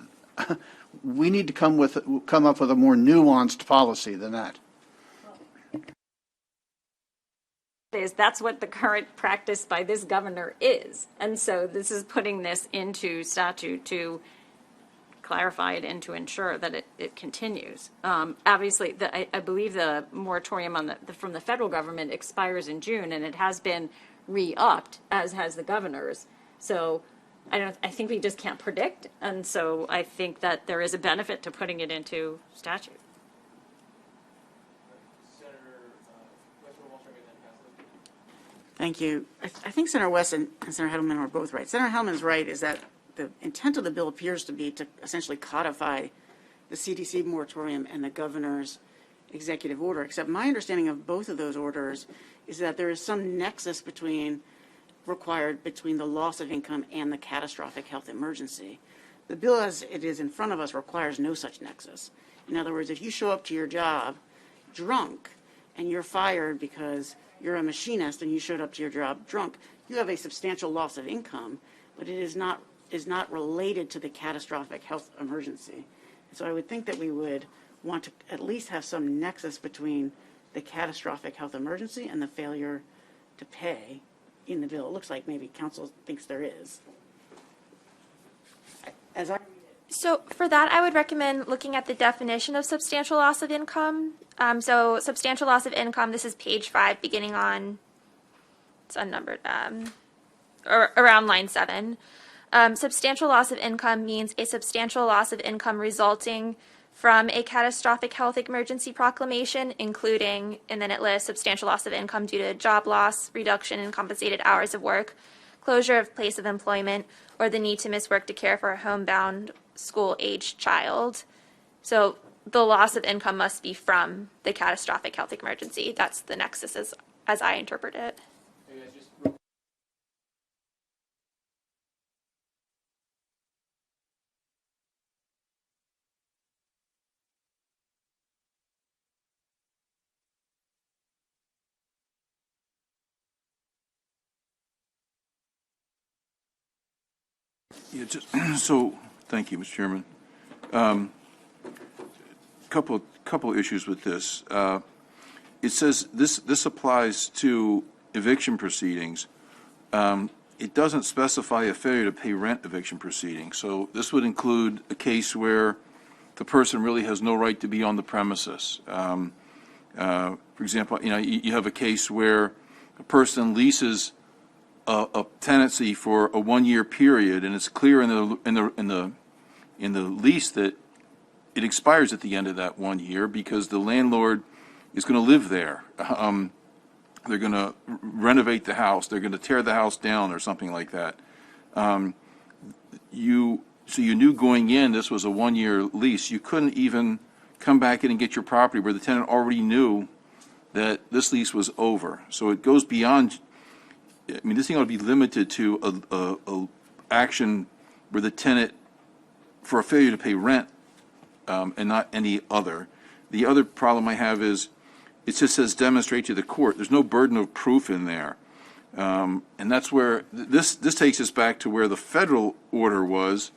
We need to come up with a more nuanced policy than that. That's what the current practice by this governor is. And so this is putting this into statute to clarify it and to ensure that it continues. Obviously, I believe the moratorium from the federal government expires in June, and it has been re-upped, as has the governor's. So I think we just can't predict, and so I think that there is a benefit to putting it into statute. Thank you. I think Senator West and Senator Hedelman are both right. Senator Hedelman's right is that the intent of the bill appears to be to essentially codify the CDC moratorium and the governor's executive order, except my understanding of both of those orders is that there is some nexus required between the loss of income and the catastrophic health emergency. The bill as it is in front of us requires no such nexus. In other words, if you show up to your job drunk and you're fired because you're a machinist and you showed up to your job drunk, you have a substantial loss of income, but it is not related to the catastrophic health emergency. So I would think that we would want to at least have some nexus between the catastrophic health emergency and the failure to pay in the bill. It looks like maybe council thinks there is. So for that, I would recommend looking at the definition of substantial loss of income. So substantial loss of income, this is page 5, beginning on, it's unnumbered, or around line 7. Substantial loss of income means a substantial loss of income resulting from a catastrophic health emergency proclamation, including, and then it lists substantial loss of income due to job loss, reduction in compensated hours of work, closure of place of employment, or the need to miss work to care for a homebound school-aged child. So the loss of income must be from the catastrophic health emergency. That's the nexus as I interpret it. Yeah, so, thank you, Mr. Chairman. Couple issues with this. It says this applies to eviction proceedings. It doesn't specify a failure to pay rent eviction proceeding. So this would include a case where the person really has no right to be on the premises. For example, you have a case where a person leases a tenancy for a 1-year period, and it's clear in the lease that it expires at the end of that 1 year because the landlord is going to live there. They're going to renovate the house. They're going to tear the house down or something like that. So you knew going in this was a 1-year lease. You couldn't even come back in and get your property where the tenant already knew that this lease was over. So it goes beyond. I mean, this thing ought to be limited to a action where the tenant, for a failure to pay rent, and not any other. The other problem I have is it just says demonstrate to the court. There's no burden of proof in there. And that's where this takes us back to where the federal order was,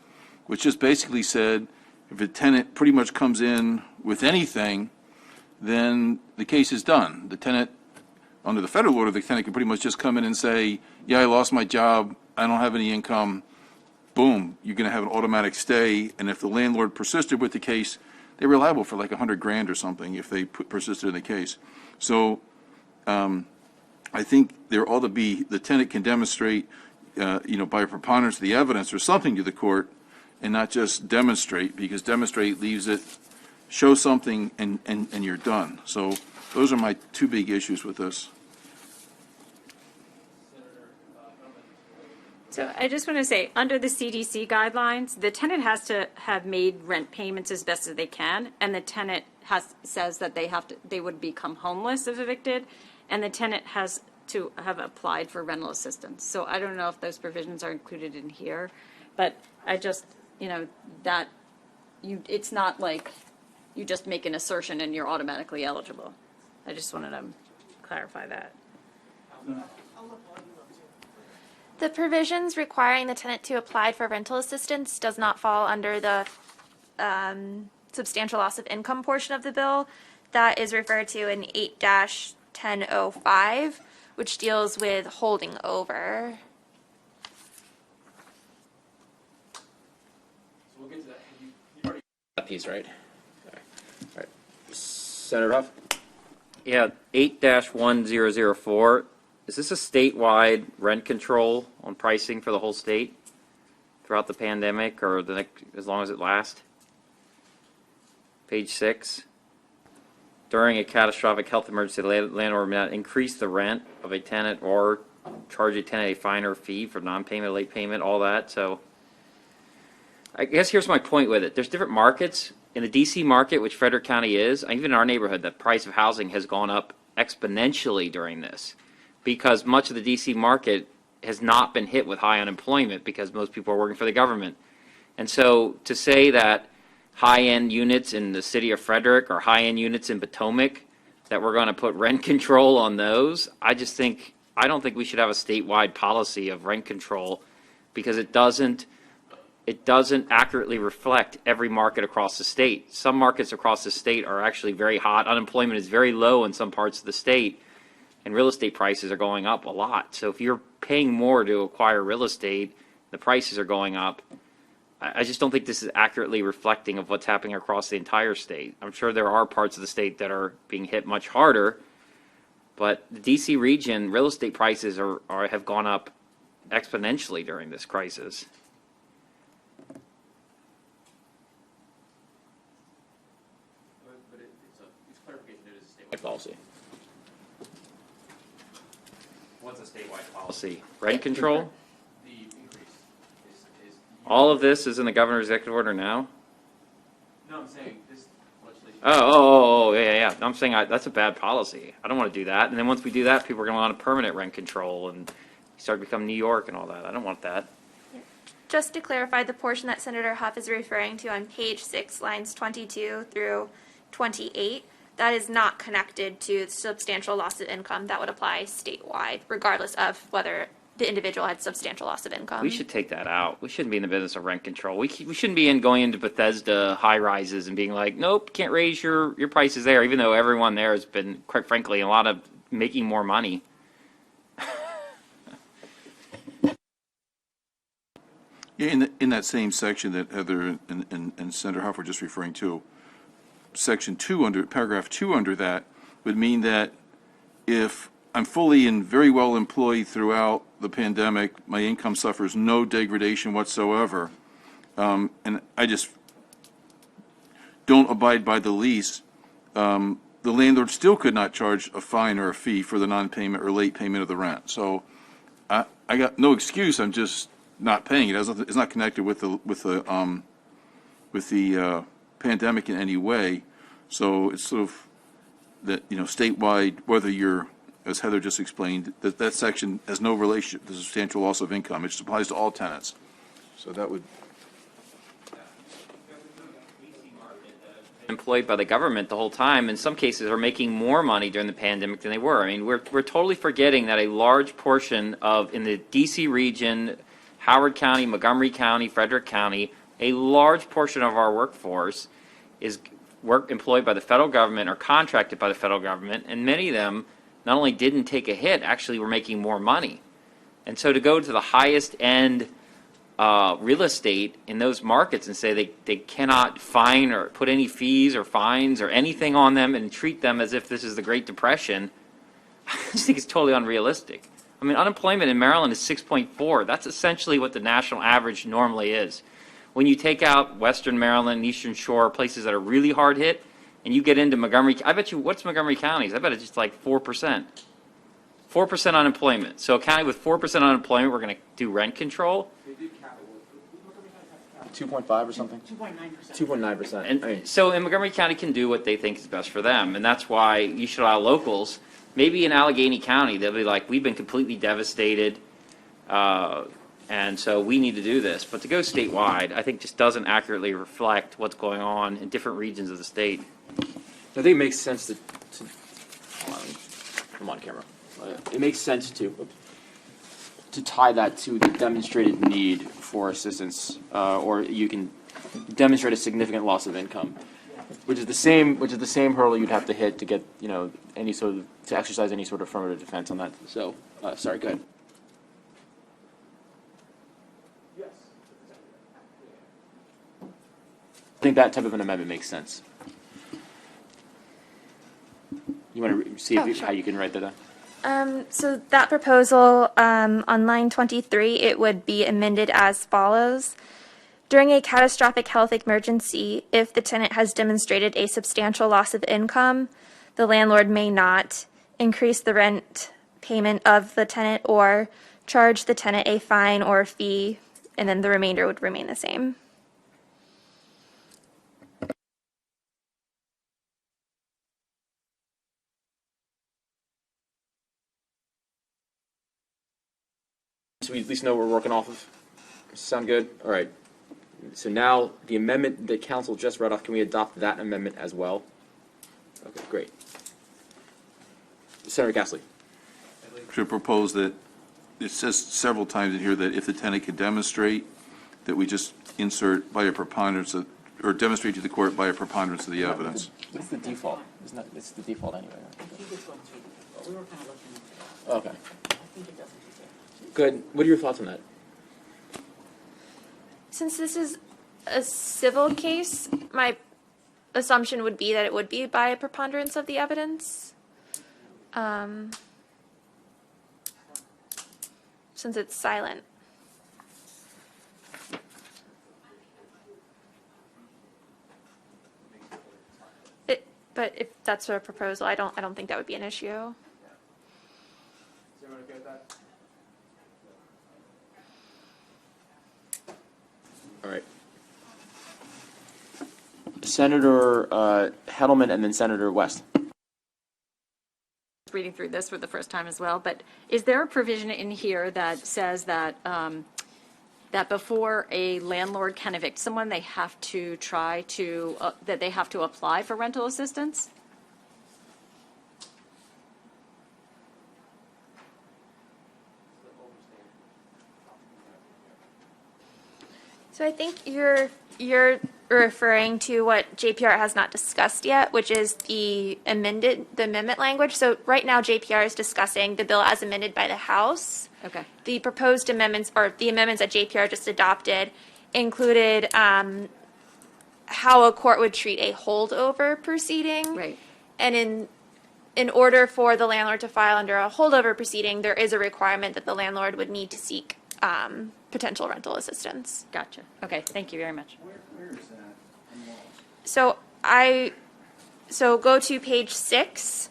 which just basically said if a tenant pretty much comes in with anything, then the case is done. The tenant, under the federal order, the tenant can pretty much just come in and say, yeah, I lost my job, I don't have any income. Boom, you're going to have an automatic stay, and if the landlord persisted with the case, they were liable for like $100,000 or something if they persisted in the case. So I think there ought to be, the tenant can demonstrate, by a preponderance of the evidence or something to the court, and not just demonstrate, because demonstrate leaves it, show something, and you're done. So those are my two big issues with this. So I just want to say, under the CDC guidelines, the tenant has to have made rent payments as best as they can, and the tenant says that they would become homeless if evicted, and the tenant has to have applied for rental assistance. So I don't know if those provisions are included in here, but I just, that it's not like you just make an assertion and you're automatically eligible. I just wanted to clarify that. The provisions requiring the tenant to apply for rental assistance does not fall under the substantial loss of income portion of the bill. That is referred to in 8-1005, which deals with holding over. So we'll get to that. You already that piece, right? All right. Senator Huff? Yeah, 8-1004. Is this a statewide rent control on pricing for the whole state throughout the pandemic or the next, as long as it lasts? Page 6. During a catastrophic health emergency, the landlord may not increase the rent of a tenant or charge a tenant a fine or fee for non-payment, late payment, all that. So I guess here's my point with it. There's different markets. In the D.C. market, which Frederick County is, even in our neighborhood, the price of housing has gone up exponentially during this because much of the D.C. market has not been hit with high unemployment because most people are working for the government. And so to say that high-end units in the city of Frederick or high-end units in Potomac, that we're going to put rent control on those, I don't think we should have a statewide policy of rent control because it doesn't accurately reflect every market across the state. Some markets across the state are actually very hot. Unemployment is very low in some parts of the state, and real estate prices are going up a lot. So if you're paying more to acquire real estate, the prices are going up. I just don't think this is accurately reflecting of what's happening across the entire state. I'm sure there are parts of the state that are being hit much harder, but the D.C. region, real estate prices have gone up exponentially during this crisis. But it's clarification. It is a statewide policy. What's a statewide policy? Rent control? The increase is All of this is in the governor's executive order now? no, I'm saying this legislation. Yeah. I'm saying that's a bad policy. I don't want to do that. And then once we do that, people are going to want a permanent rent control and start to become New York and all that. I don't want that. Just to clarify, the portion that Senator Huff is referring to on page 6, lines 22 through 28, that is not connected to substantial loss of income. That would apply statewide, regardless of whether the individual had substantial loss of income. We should take that out. We shouldn't be in the business of rent control. We shouldn't be going into Bethesda high rises and being like, nope, can't raise your prices there, even though everyone there has been, quite frankly, a lot of making more money. Yeah, in that same section that Heather and Senator Huff were just referring to, section 2 paragraph 2 under that would mean that if I'm fully and very well employed throughout the pandemic, my income suffers no degradation whatsoever, and I just don't abide by the lease, the landlord still could not charge a fine or a fee for the non-payment or late payment of the rent. So I got no excuse. I'm just not paying it. It's not connected with the pandemic in any way. So it's sort of that, statewide, whether you're, as Heather just explained, that section has no relationship to substantial loss of income. It just applies to all tenants. So that would. Employed by the government the whole time, in some cases are making more money during the pandemic than they were. I mean, we're totally forgetting that a large portion in the D.C. region, Howard County, Montgomery County, Frederick County, a large portion of our workforce is employed by the federal government or contracted by the federal government, and many of them not only didn't take a hit, actually were making more money. And so to go to the highest end real estate in those markets and say they cannot fine or put any fees or fines or anything on them and treat them as if this is the Great Depression, I just think it's totally unrealistic. I mean, unemployment in Maryland is 6.4. That's essentially what the national average normally is. When you take out Western Maryland, Eastern Shore, places that are really hard hit, and you get into Montgomery, I bet you, what's Montgomery County's? I bet it's just like 4%. 4% unemployment. So a county with 4% unemployment, we're going to do rent control. 2.5 or something? 2.9%. And so Montgomery County can do what they think is best for them, and that's why you should allow locals maybe in Allegheny County, they'll be like, we've been completely devastated, and so we need to do this. But to go statewide, I think just doesn't accurately reflect what's going on in different regions of the state. I think it makes sense to come on camera. It makes sense to tie that to the demonstrated need for assistance, or you can demonstrate a significant loss of income, which is the same hurdle you'd have to hit to get to exercise any sort of affirmative defense on that. So, sorry, go ahead. Yes. I think that type of an amendment makes sense. You want to see how you can write that down? So that proposal, on line 23, it would be amended as follows. During a catastrophic health emergency, if the tenant has demonstrated a substantial loss of income, the landlord may not increase the rent payment of the tenant or charge the tenant a fine or fee, and then the remainder would remain the same. So we at least know what we're working off of. Sound good? All right. So now the amendment that council just read off, can we adopt that amendment as well? Okay, great. Senator Gasly. To propose that it says several times in here that if the tenant can demonstrate, that we just insert by a preponderance of, or demonstrate to the court by a preponderance of the evidence. What's the default? It's the default anyway. I think it's going to, we were kind of looking at it. Okay. I think it doesn't. Good. What are your thoughts on that? Since this is a civil case, my assumption would be that it would be by a preponderance of the evidence. Since it's silent. But if that's a proposal, I don't think that would be an issue. Is everyone okay with that? All right. Senator Hedelman and then Senator West. Reading through this for the first time as well, but is there a provision in here that says that that before a landlord can evict someone, they have to try to that they have to apply for rental assistance? So I think you're referring to what JPR has not discussed yet, which is the amendment language. So right now JPR is discussing the bill as amended by the House. Okay. The proposed amendments, or the amendments that JPR just adopted, included how a court would treat a holdover proceeding. Right. And in order for the landlord to file under a holdover proceeding, there is a requirement that the landlord would need to seek potential rental assistance. Gotcha. Okay. Thank you very much. Where is that? So go to page 6.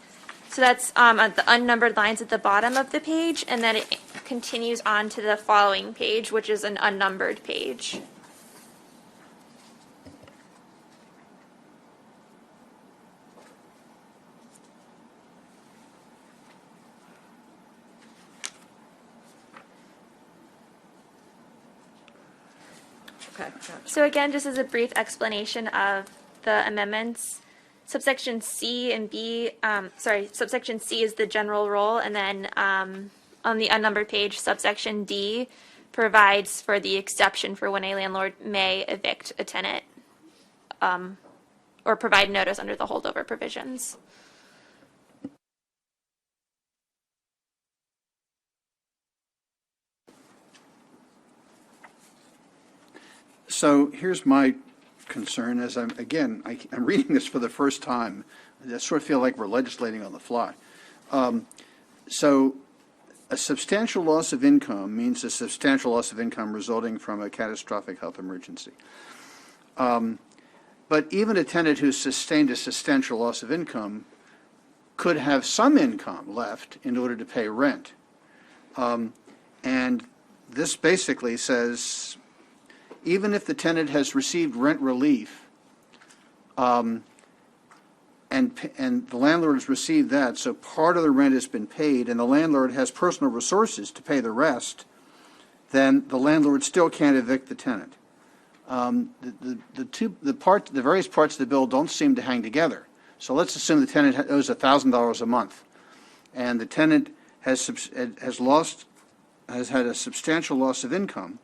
So that's at the unnumbered lines at the bottom of the page, and then it continues on to the following page, which is an unnumbered page. Okay. Gotcha. So again, just as a brief explanation of the amendments, subsection C and B, subsection C is the general rule, and then on the unnumbered page, subsection D provides for the exception for when a landlord may evict a tenant or provide notice under the holdover provisions. So here's my concern as I'm reading this for the first time. I sort of feel like we're legislating on the fly. So a substantial loss of income means a substantial loss of income resulting from a catastrophic health emergency. But even a tenant who's sustained a substantial loss of income could have some income left in order to pay rent. And this basically says, even if the tenant has received rent relief, and the landlord has received that, so part of the rent has been paid, and the landlord has personal resources to pay the rest, then the landlord still can't evict the tenant. The various parts of the bill don't seem to hang together. So let's assume the tenant owes $1,000 a month, and the tenant has had a substantial loss of income,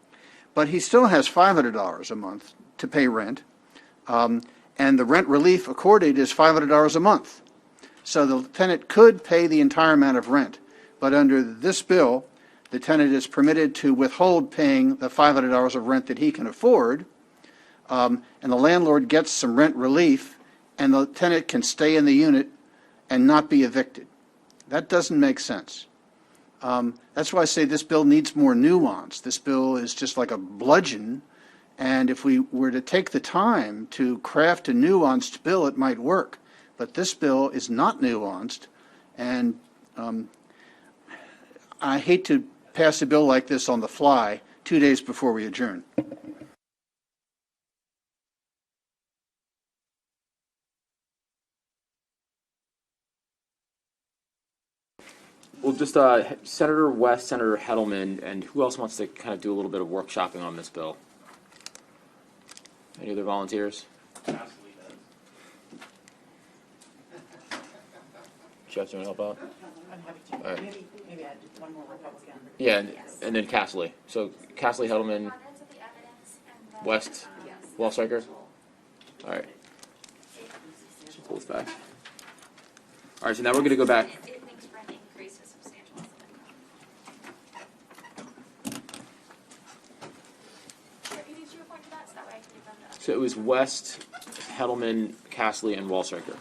but he still has $500 a month to pay rent, and the rent relief accorded is $500 a month. So the tenant could pay the entire amount of rent, but under this bill, the tenant is permitted to withhold paying the $500 of rent that he can afford, and the landlord gets some rent relief, and the tenant can stay in the unit and not be evicted. That doesn't make sense. That's why I say this bill needs more nuance. This bill is just like a bludgeon, and if we were to take the time to craft a nuanced bill, it might work. But this bill is not nuanced, and I hate to pass a bill like this on the fly 2 days before we adjourn. Well, just Senator West, Senator Heddleman, and who else wants to kind of do a little bit of workshopping on this bill? Any other volunteers? Jeff, do you want to help out? I'm happy to. All right. Maybe add one more Republican. Yeah, and then Castley. So Castley, Heddleman, West, Wallstriker. All right. So pull this back. All right, so now we're going to go back. It makes rent increase a substantial loss of income. You need to report to that, so that way I can give them the. So it was West, Heddleman, Castley, and Wallstriker.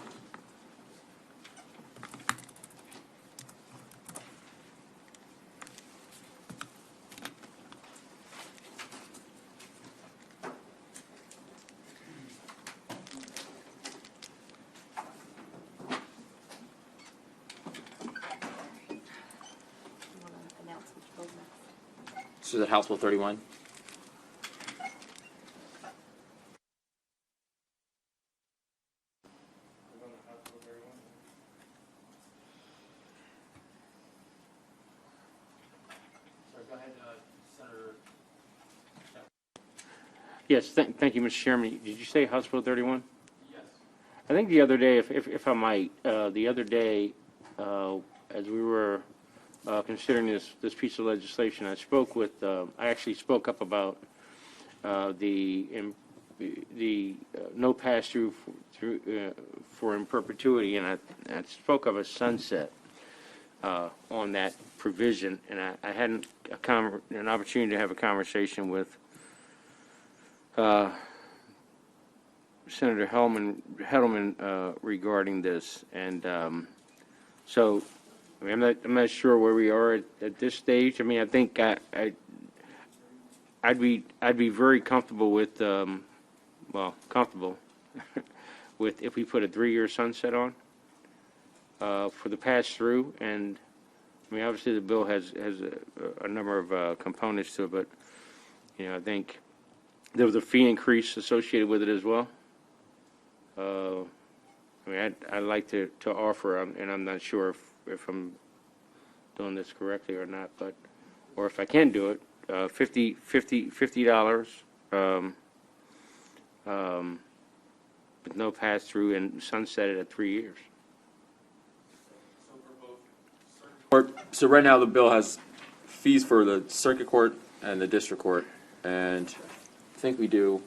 So is it House Bill 31? Yes, thank you, Mr. Chairman. Did you say House Bill 31? Yes. I think the other day, if I might, the other day, as we were considering this piece of legislation, I actually spoke up about the no pass-through for in perpetuity, and I spoke of a sunset on that provision, and I had an opportunity to have a conversation with Senator Heddleman regarding this, and so I mean, I'm not sure where we are at this stage. I mean, I think I'd be very comfortable with comfortable with if we put a 3-year sunset on for the pass through, and I mean obviously the bill has a number of components to it, but you know I think there was a fee increase associated with it as well. I mean, I'd like to offer, and I'm not sure if I'm doing this correctly or not, but or if I can do it, $50 with no pass through and sunset it at 3 years. So right now the bill has fees for the circuit court and the district court, and I think we do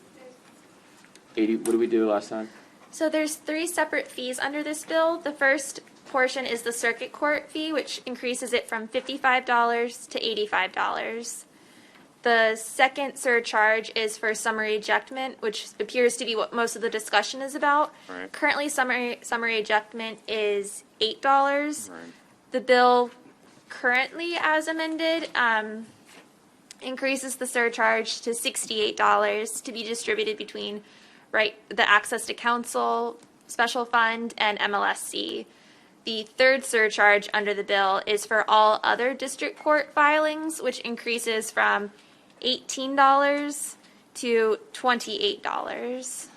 80. What did we do last time? So there's 3 separate fees under this bill. The first portion is the circuit court fee, which increases it from $55 to $85. The second surcharge is for summary ejectment, which appears to be what most of the discussion is about. Right. Currently, summary ejectment is $8. Right. The bill currently, as amended, increases the surcharge to $68 to be distributed between the Access to Counsel Special Fund and MLSC. The third surcharge under the bill is for all other district court filings, which increases from $18 to $28.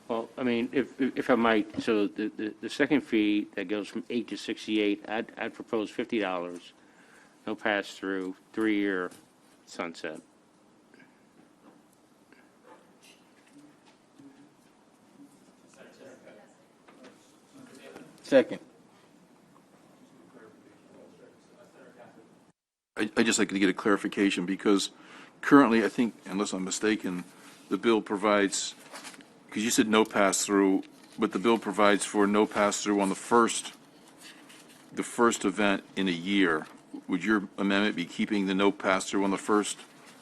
Well, I mean, if I might, so the second fee that goes from 8 to 68, I'd propose $50, no pass-through, 3-year sunset. Second. I just like to get a clarification, because currently, I think, unless I'm mistaken, the bill provides, because you said no pass-through, but the bill provides for no pass-through on the first event in a year. Would your amendment be keeping the no pass-through on the first,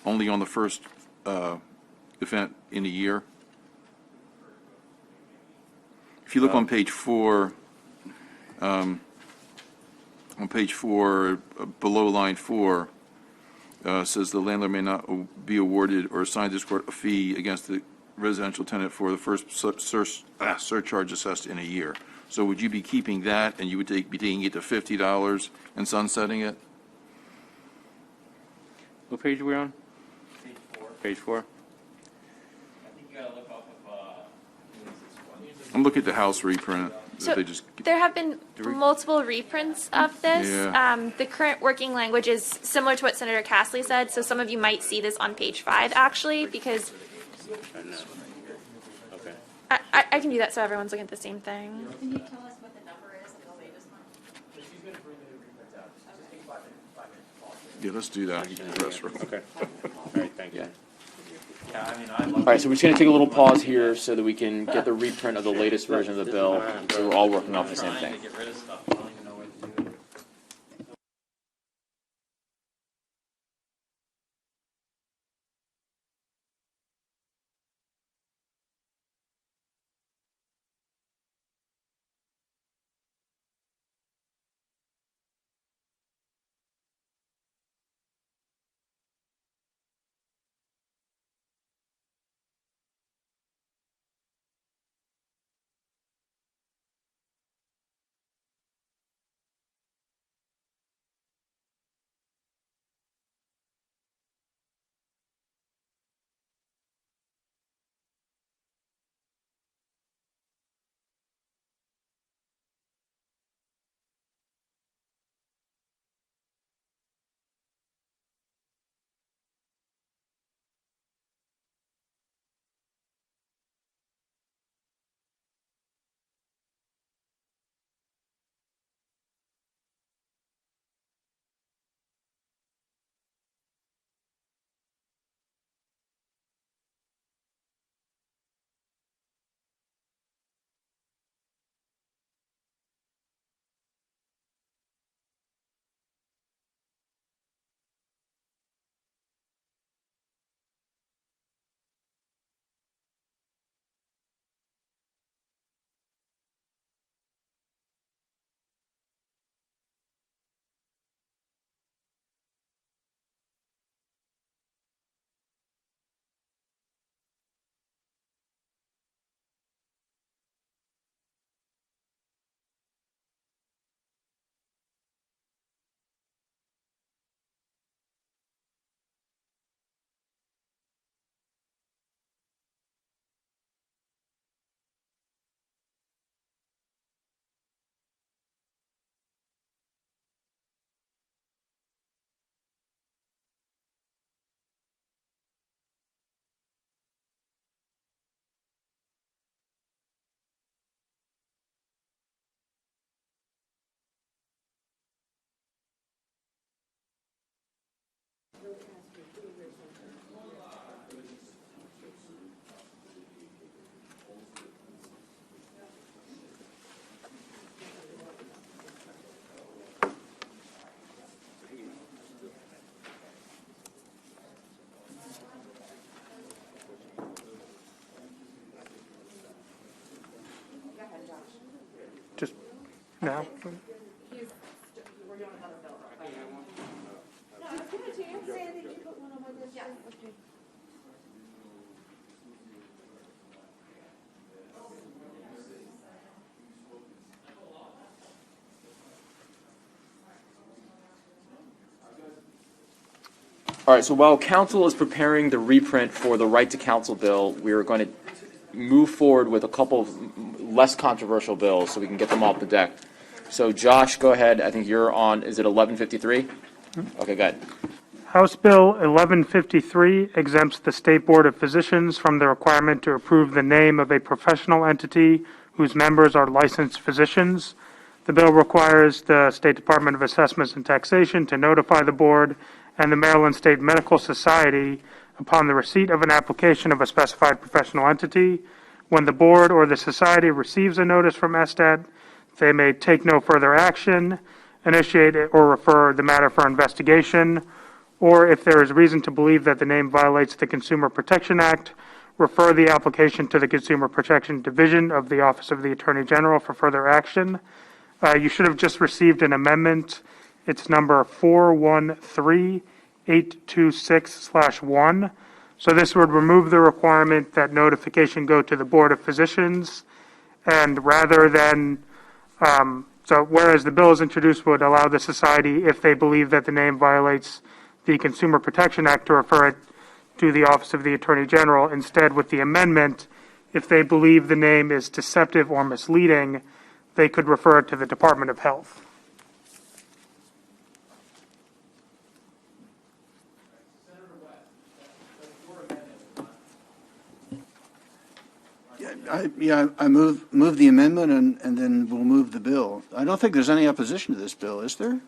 only on the first event in a year? If you look on page 4, below line 4, says the landlord may not be awarded or assigned this court a fee against the residential tenant for the first surcharge assessed in a year. So would you be keeping that, and you would be taking it to $50 and sunsetting it? What page are we on? Page 4. Page 4? I think you gotta look off of, I'm looking at the House reprint. So They just, there have been multiple reprints of this. Yeah. The current working language is similar to what Senator Castley said, so some of you might see this on page 5, actually, because Okay. I can do that so everyone's looking at the same thing. Can you tell us what the number is for the latest one? yeah, let's do that. Okay. All right, thank you. all right, so we're just going to take a little pause here so that we can get the reprint of the latest version of the bill, so we're all working off the same thing. Just now. All right, so while council is preparing the reprint for the right to counsel bill, we are going to move forward with a couple of less controversial bills so we can get them off the deck. So Josh, go ahead. I think you're on, is it 1153? Okay, go ahead. House Bill 1153 exempts the State Board of Physicians from the requirement to approve the name of a professional entity whose members are licensed physicians. The bill requires the State Department of Assessments and Taxation to notify the board and the Maryland State Medical Society upon the receipt of an application of a specified professional entity. When the board or the society receives a notice from SDAT, they may take no further action, initiate or refer the matter for investigation, or if there is reason to believe that the name violates the Consumer Protection Act, refer the application to the Consumer Protection Division of the Office of the Attorney General for further action. You should have just received an amendment. It's number 413826/1. So this would remove the requirement that notification go to the Board of Physicians, and rather than, so whereas the bill is introduced would allow the society, if they believe that the name violates the Consumer Protection Act, to refer it to the Office of the Attorney General. Instead, with the amendment, if they believe the name is deceptive or misleading, they could refer it to the Department of Health. I move the amendment and then we'll move the bill. I don't think there's any opposition to this bill, is there?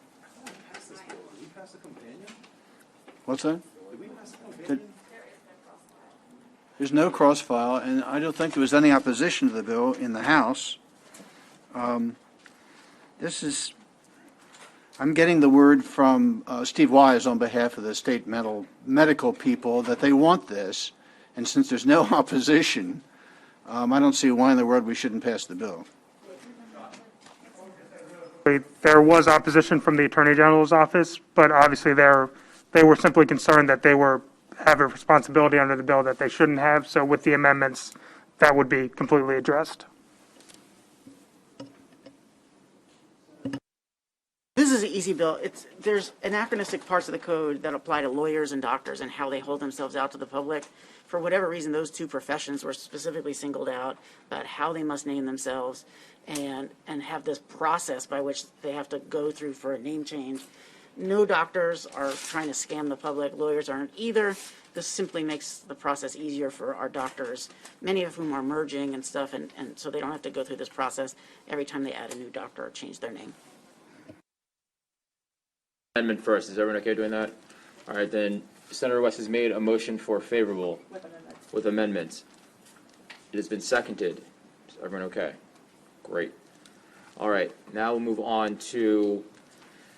What's that? There's no cross-file, and I don't think there was any opposition to the bill in the House. I'm getting the word from Steve Wise on behalf of the state medical people that they want this, and since there's no opposition, I don't see why in the world we shouldn't pass the bill. There was opposition from the Attorney General's office, but obviously they were simply concerned that they have a responsibility under the bill that they shouldn't have. So with the amendments, that would be completely addressed. This is an easy bill. There's anachronistic parts of the code that apply to lawyers and doctors and how they hold themselves out to the public. For whatever reason, those two professions were specifically singled out about how they must name themselves and have this process by which they have to go through for a name change. No doctors are trying to scam the public. Lawyers aren't either. This simply makes the process easier for our doctors, many of whom are merging and stuff, and so they don't have to go through this process every time they add a new doctor or change their name. Amendment first. Is everyone okay doing that? All right, then Senator West has made a motion for favorable with amendments. It has been seconded. Is everyone okay? Great. All right, now we'll move on to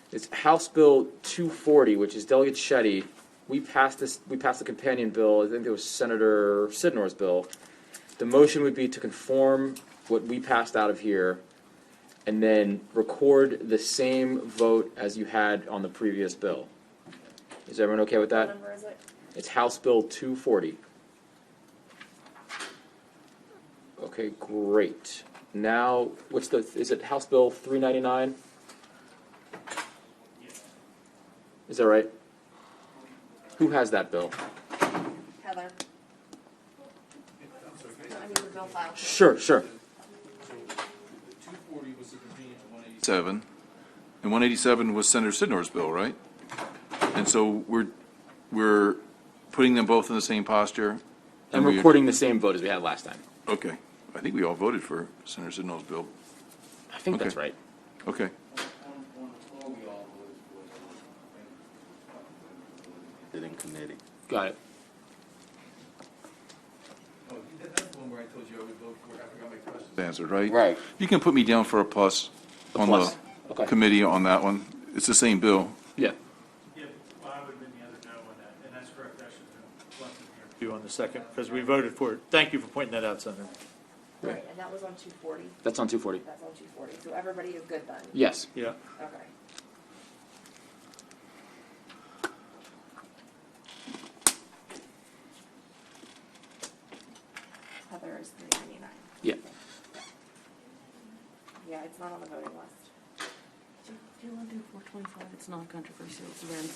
it's House Bill 240, which is Delegate Shetty. We passed the companion bill. I think it was Senator Sidnor's bill. The motion would be to conform what we passed out of here and then record the same vote as you had on the previous bill. Is everyone okay with that? What number is it? It's House Bill 240. Okay, great. Now, is it House Bill 399? Is that right? Who has that bill? Heather. I need the bill file. Sure. 240 was the convenience of 187, and 187 was Senator Sidnor's bill, right? And so we're putting them both in the same posture. And recording the same vote as we had last time. Okay. I think we all voted for Senator Sidnor's bill. I think that's right. Okay. In committee. Got it. Oh, that's the one where I told you I would vote for. I forgot my questions answered, right? Right. You can put me down for a plus on the Okay. committee on that one. It's the same bill. Yeah. Yeah, well, I would have been the other no on that, and that's correct. I should have left it here. You on the second, because we voted for it. Thank you for pointing that out, Senator. Right, and that was on 240. That's on 240. That's on 240. So everybody is good then? Yes. Yeah. Okay. Heather is 399. Yeah. Yeah, it's not on the voting list. Do you want to do 425? It's non-controversial. It's around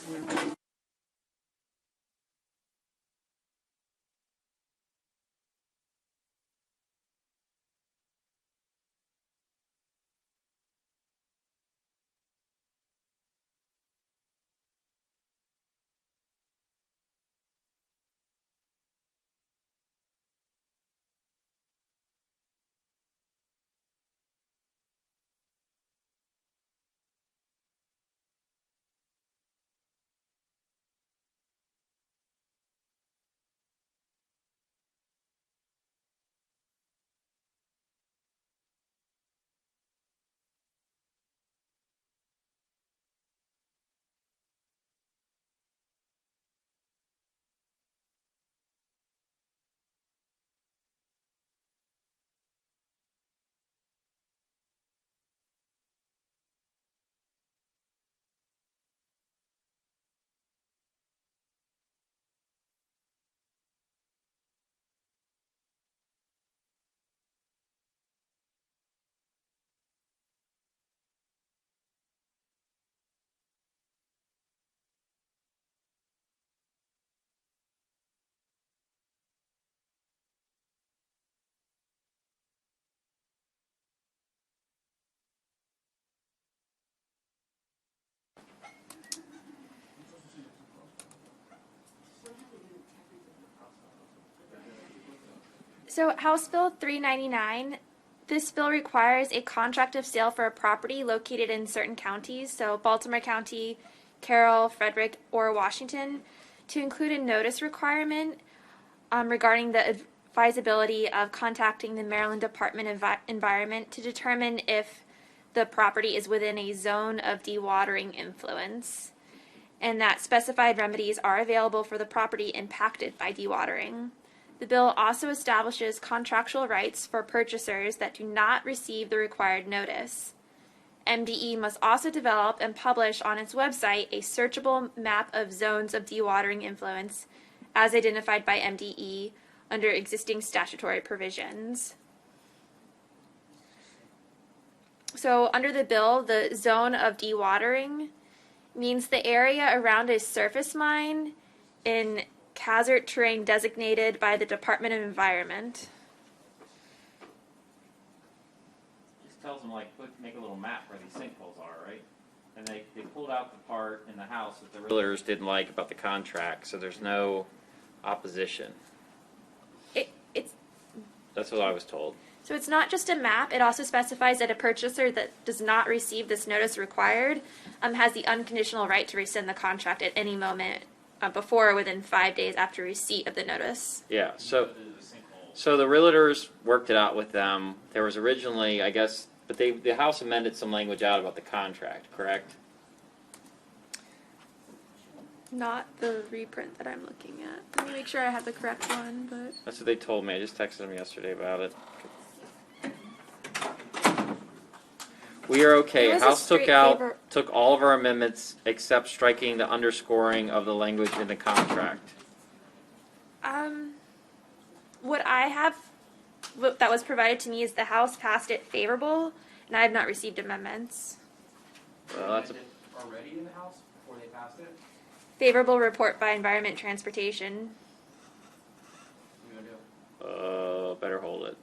So House Bill 399, this bill requires a contract of sale for a property located in certain counties, so Baltimore County, Carroll, Frederick, or Washington, to include a notice requirement regarding the advisability of contacting the Maryland Department of Environment to determine if the property is within a zone of dewatering influence, and that specified remedies are available for the property impacted by dewatering. The bill also establishes contractual rights for purchasers that do not receive the required notice. MDE must also develop and publish on its website a searchable map of zones of dewatering influence as identified by MDE under existing statutory provisions. So under the bill, the zone of dewatering means the area around a surface mine in hazard terrain designated by the Department of Environment. Just tells them, like, make a little map where these sinkholes are, right? And they pulled out the part in the house that the realtors didn't like about the contract, so there's no opposition. That's what I was told. So it's not just a map, it also specifies that a purchaser that does not receive this notice required has the unconditional right to rescind the contract at any moment before or within 5 days after receipt of the notice. Yeah, so the realtors worked it out with them. There was originally, I guess, but the House amended some language out about the contract, correct? Not the reprint that I'm looking at. Let me make sure I have the correct one, but... That's what they told me. I just texted them yesterday about it. We are okay. It was a House took straight took all of our amendments except striking the underscoring of the language in the contract. What I have, that was provided to me is the House passed it favorable, and I have not received amendments. Well, that's already in the House before they passed it? Favorable report by Environment Transportation. Better hold it.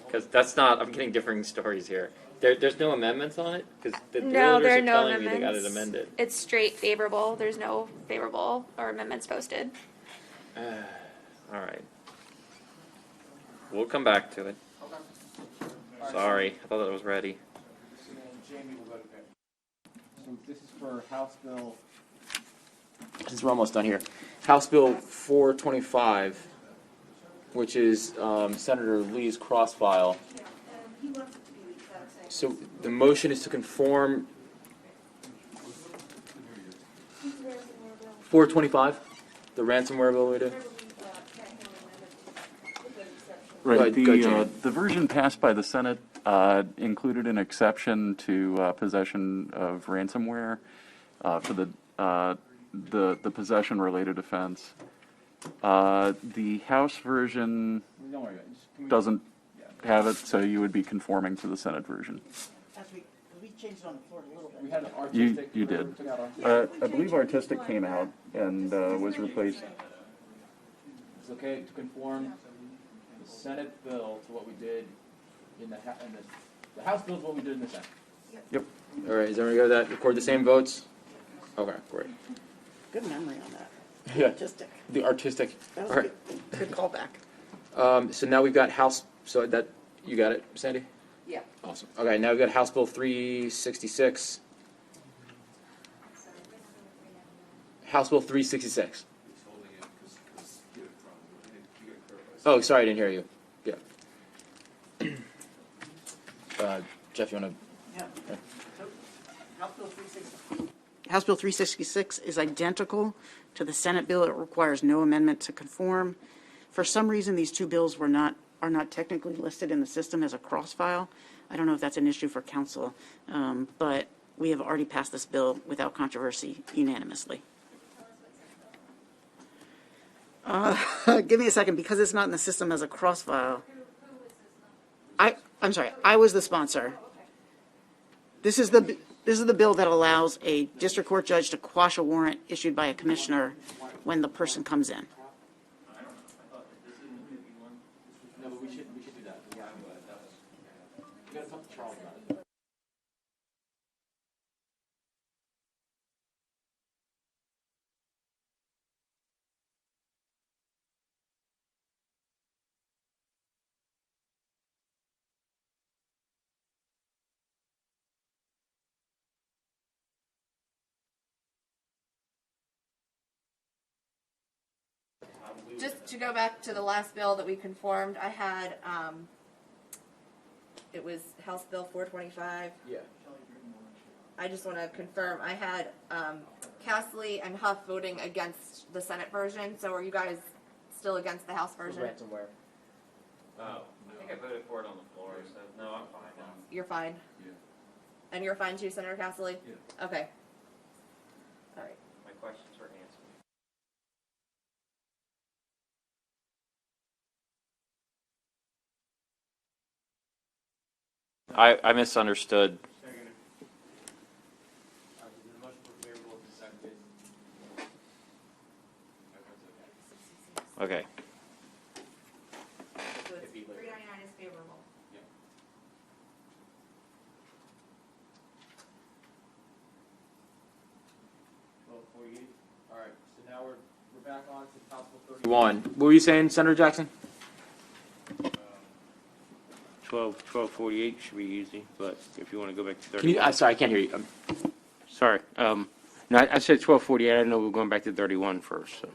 Because that's not, I'm getting differing stories here. There's no amendments on it? Because the No, realtors there are are no telling amendments. me they got it amended. It's straight favorable. There's no favorable or amendments posted. All right. We'll come back to it. Sorry, I thought that was ready. So then Jamie will go to pick. So this is for House Bill. Since we're almost done here, House Bill 425, which is Senator Lee's cross file. So the motion is to conform 425, the ransomware bill we did. Right. Go ahead, Jamie. The version passed by the Senate included an exception to possession of ransomware for the possession-related offense. The House version Don't worry, guys. doesn't have it, so you would be conforming to the Senate version. We changed on the floor a little bit. We had an You artistic. did. Took out artistic. I believe artistic came out and was replaced. It's okay to conform the Senate bill to what we did in the House bill to what we did in the Senate. Yep. All right, is everyone go to that? Record the same votes? Okay, great. Good memory on that. Yeah, Artistic. the artistic. That All was right. good callback. So now we've got House, so that, you got it, Sandy? Yeah. Awesome. Okay, now we've got House Bill 366. House Bill 366. Oh, sorry, I didn't hear you. Yeah. Jeff, you want to? Yeah. House Bill 366 is identical to the Senate bill. It requires no amendment to conform. For some reason, these two bills are not technically listed in the system as a cross file. I don't know if that's an issue for council, but we have already passed this bill without controversy unanimously. Give me a second, because it's not in the system as a cross file. I'm sorry, I was the sponsor. This is the bill that allows a district court judge to quash a warrant issued by a commissioner when the person comes in. No, but we should do that. We got to talk to Charles about it. just to go back to the last bill that we conformed, I had, it was House Bill 425. Yeah. I just want to confirm, I had Castley and Huff voting against the Senate version, so are you guys still against the House version? Ransomware. Oh, I think I voted for it on the floor, so no, I'm fine now. You're fine? Yeah. And you're fine too, Senator Castley? Yeah. Okay. All right. My questions were answered. I misunderstood. Okay. So it's 399 is favorable. All right, so now we're back on to House Bill 31. What were you saying, Senator Jackson? 1248 should be easy, but if you want to go back to 30. Can you, sorry, I can't hear you. Sorry. No, I said 1248. I didn't know we were going back to 31 first. So.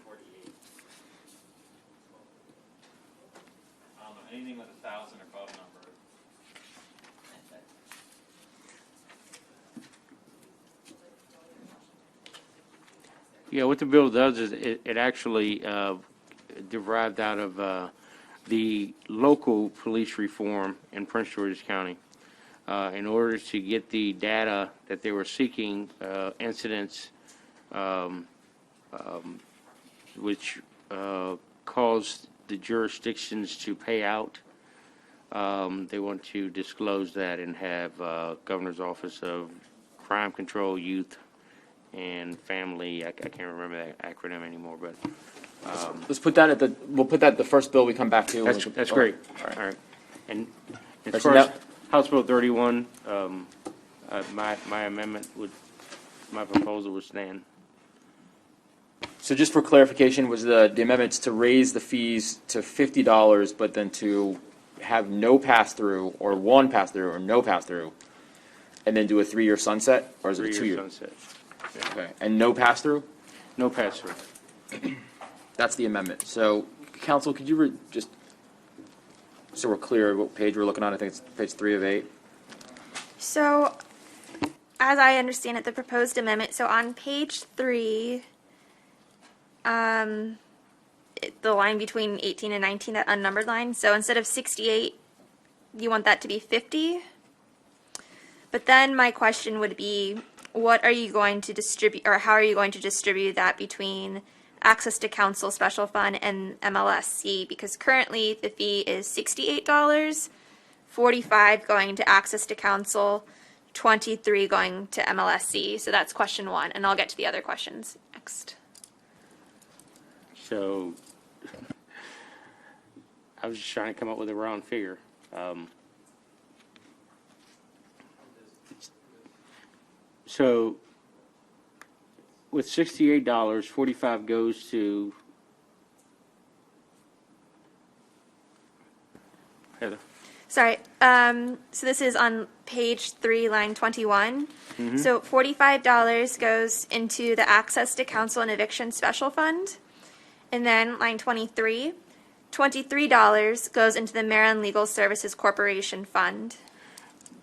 I don't know, anything with 1,000 or above number. Yeah, what the bill does is it actually derived out of the local police reform in Prince George's County. In order to get the data that they were seeking, incidents which caused the jurisdictions to pay out, they want to disclose that and have Governor's Office of Crime Control, Youth, and Family. I can't remember that acronym anymore, but Let's put that we'll put that at the first bill we come back to. that's great. All right. All right. And as Right, far so as now- House Bill 31, my amendment my proposal would stand. So just for clarification, was the amendments to raise the fees to $50, but then to have no pass-through, or one pass-through, or no pass-through, and then do a 3-year sunset, or is it a 3-year 2-year? sunset. Okay, and no pass-through? No pass-through. That's the amendment. So, council, could you just, so we're clear what page we're looking on, I think it's page 3 of 8. So, as I understand it, the proposed amendment, so on page 3, the line between 18 and 19, that unnumbered line, so instead of 68, you want that to be 50? But then my question would be, what are you going to distribute, or how are you going to distribute that between Access to Counsel Special Fund and MLSC? Because currently the fee is $68, $45 going to Access to Counsel, $23 going to MLSC. So that's question 1, and I'll get to the other questions next. So I was just trying to come up with a round figure. So with $68, $45 goes to Heather. Sorry, so this is on page 3, line 21. So $45 goes into the Access to Counsel and Eviction Special Fund. And then line 23, $23 goes into the Maryland Legal Services Corporation Fund.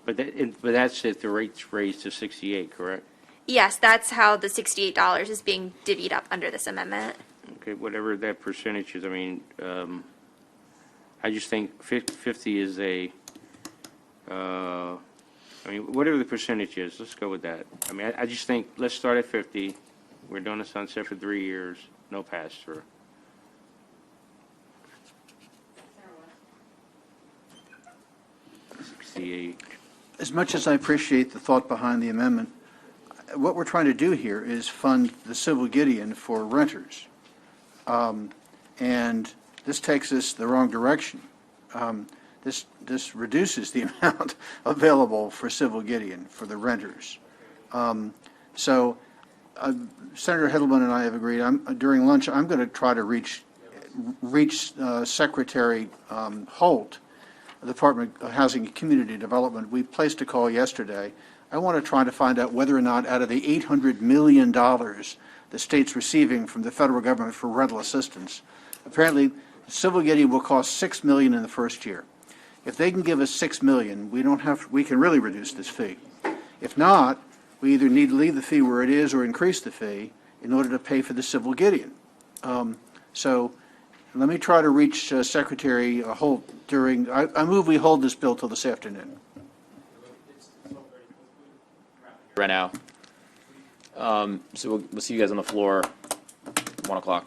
But that's if the rate's raised to 68, correct? Yes, that's how the $68 is being divvied up under this amendment. Okay, whatever that percentage is, I mean, I just think 50 is I mean, whatever the percentage is, let's go with that. I mean, I just think, let's start at 50. We're doing a sunset for 3 years, no pass-through. As much as I appreciate the thought behind the amendment, what we're trying to do here is fund the Civil Gideon for renters. And this takes us the wrong direction. This reduces the amount available for Civil Gideon for the renters. So Senator Heddleman and I have agreed. During lunch, I'm going to try to reach Secretary Holt, the Department of Housing and Community Development. We placed a call yesterday. I want to try to find out whether or not out of the $800 million the state's receiving from the federal government for rental assistance, Apparently, civil Gideon will cost $6 million in the first year. If they can give us $6 million, we can really reduce this fee. If not, we either need to leave the fee where it is or increase the fee in order to pay for the civil Gideon. So let me try to reach Secretary Holt I move we hold this bill till this afternoon. Right now. So we'll see you guys on the floor, 1 o'clock.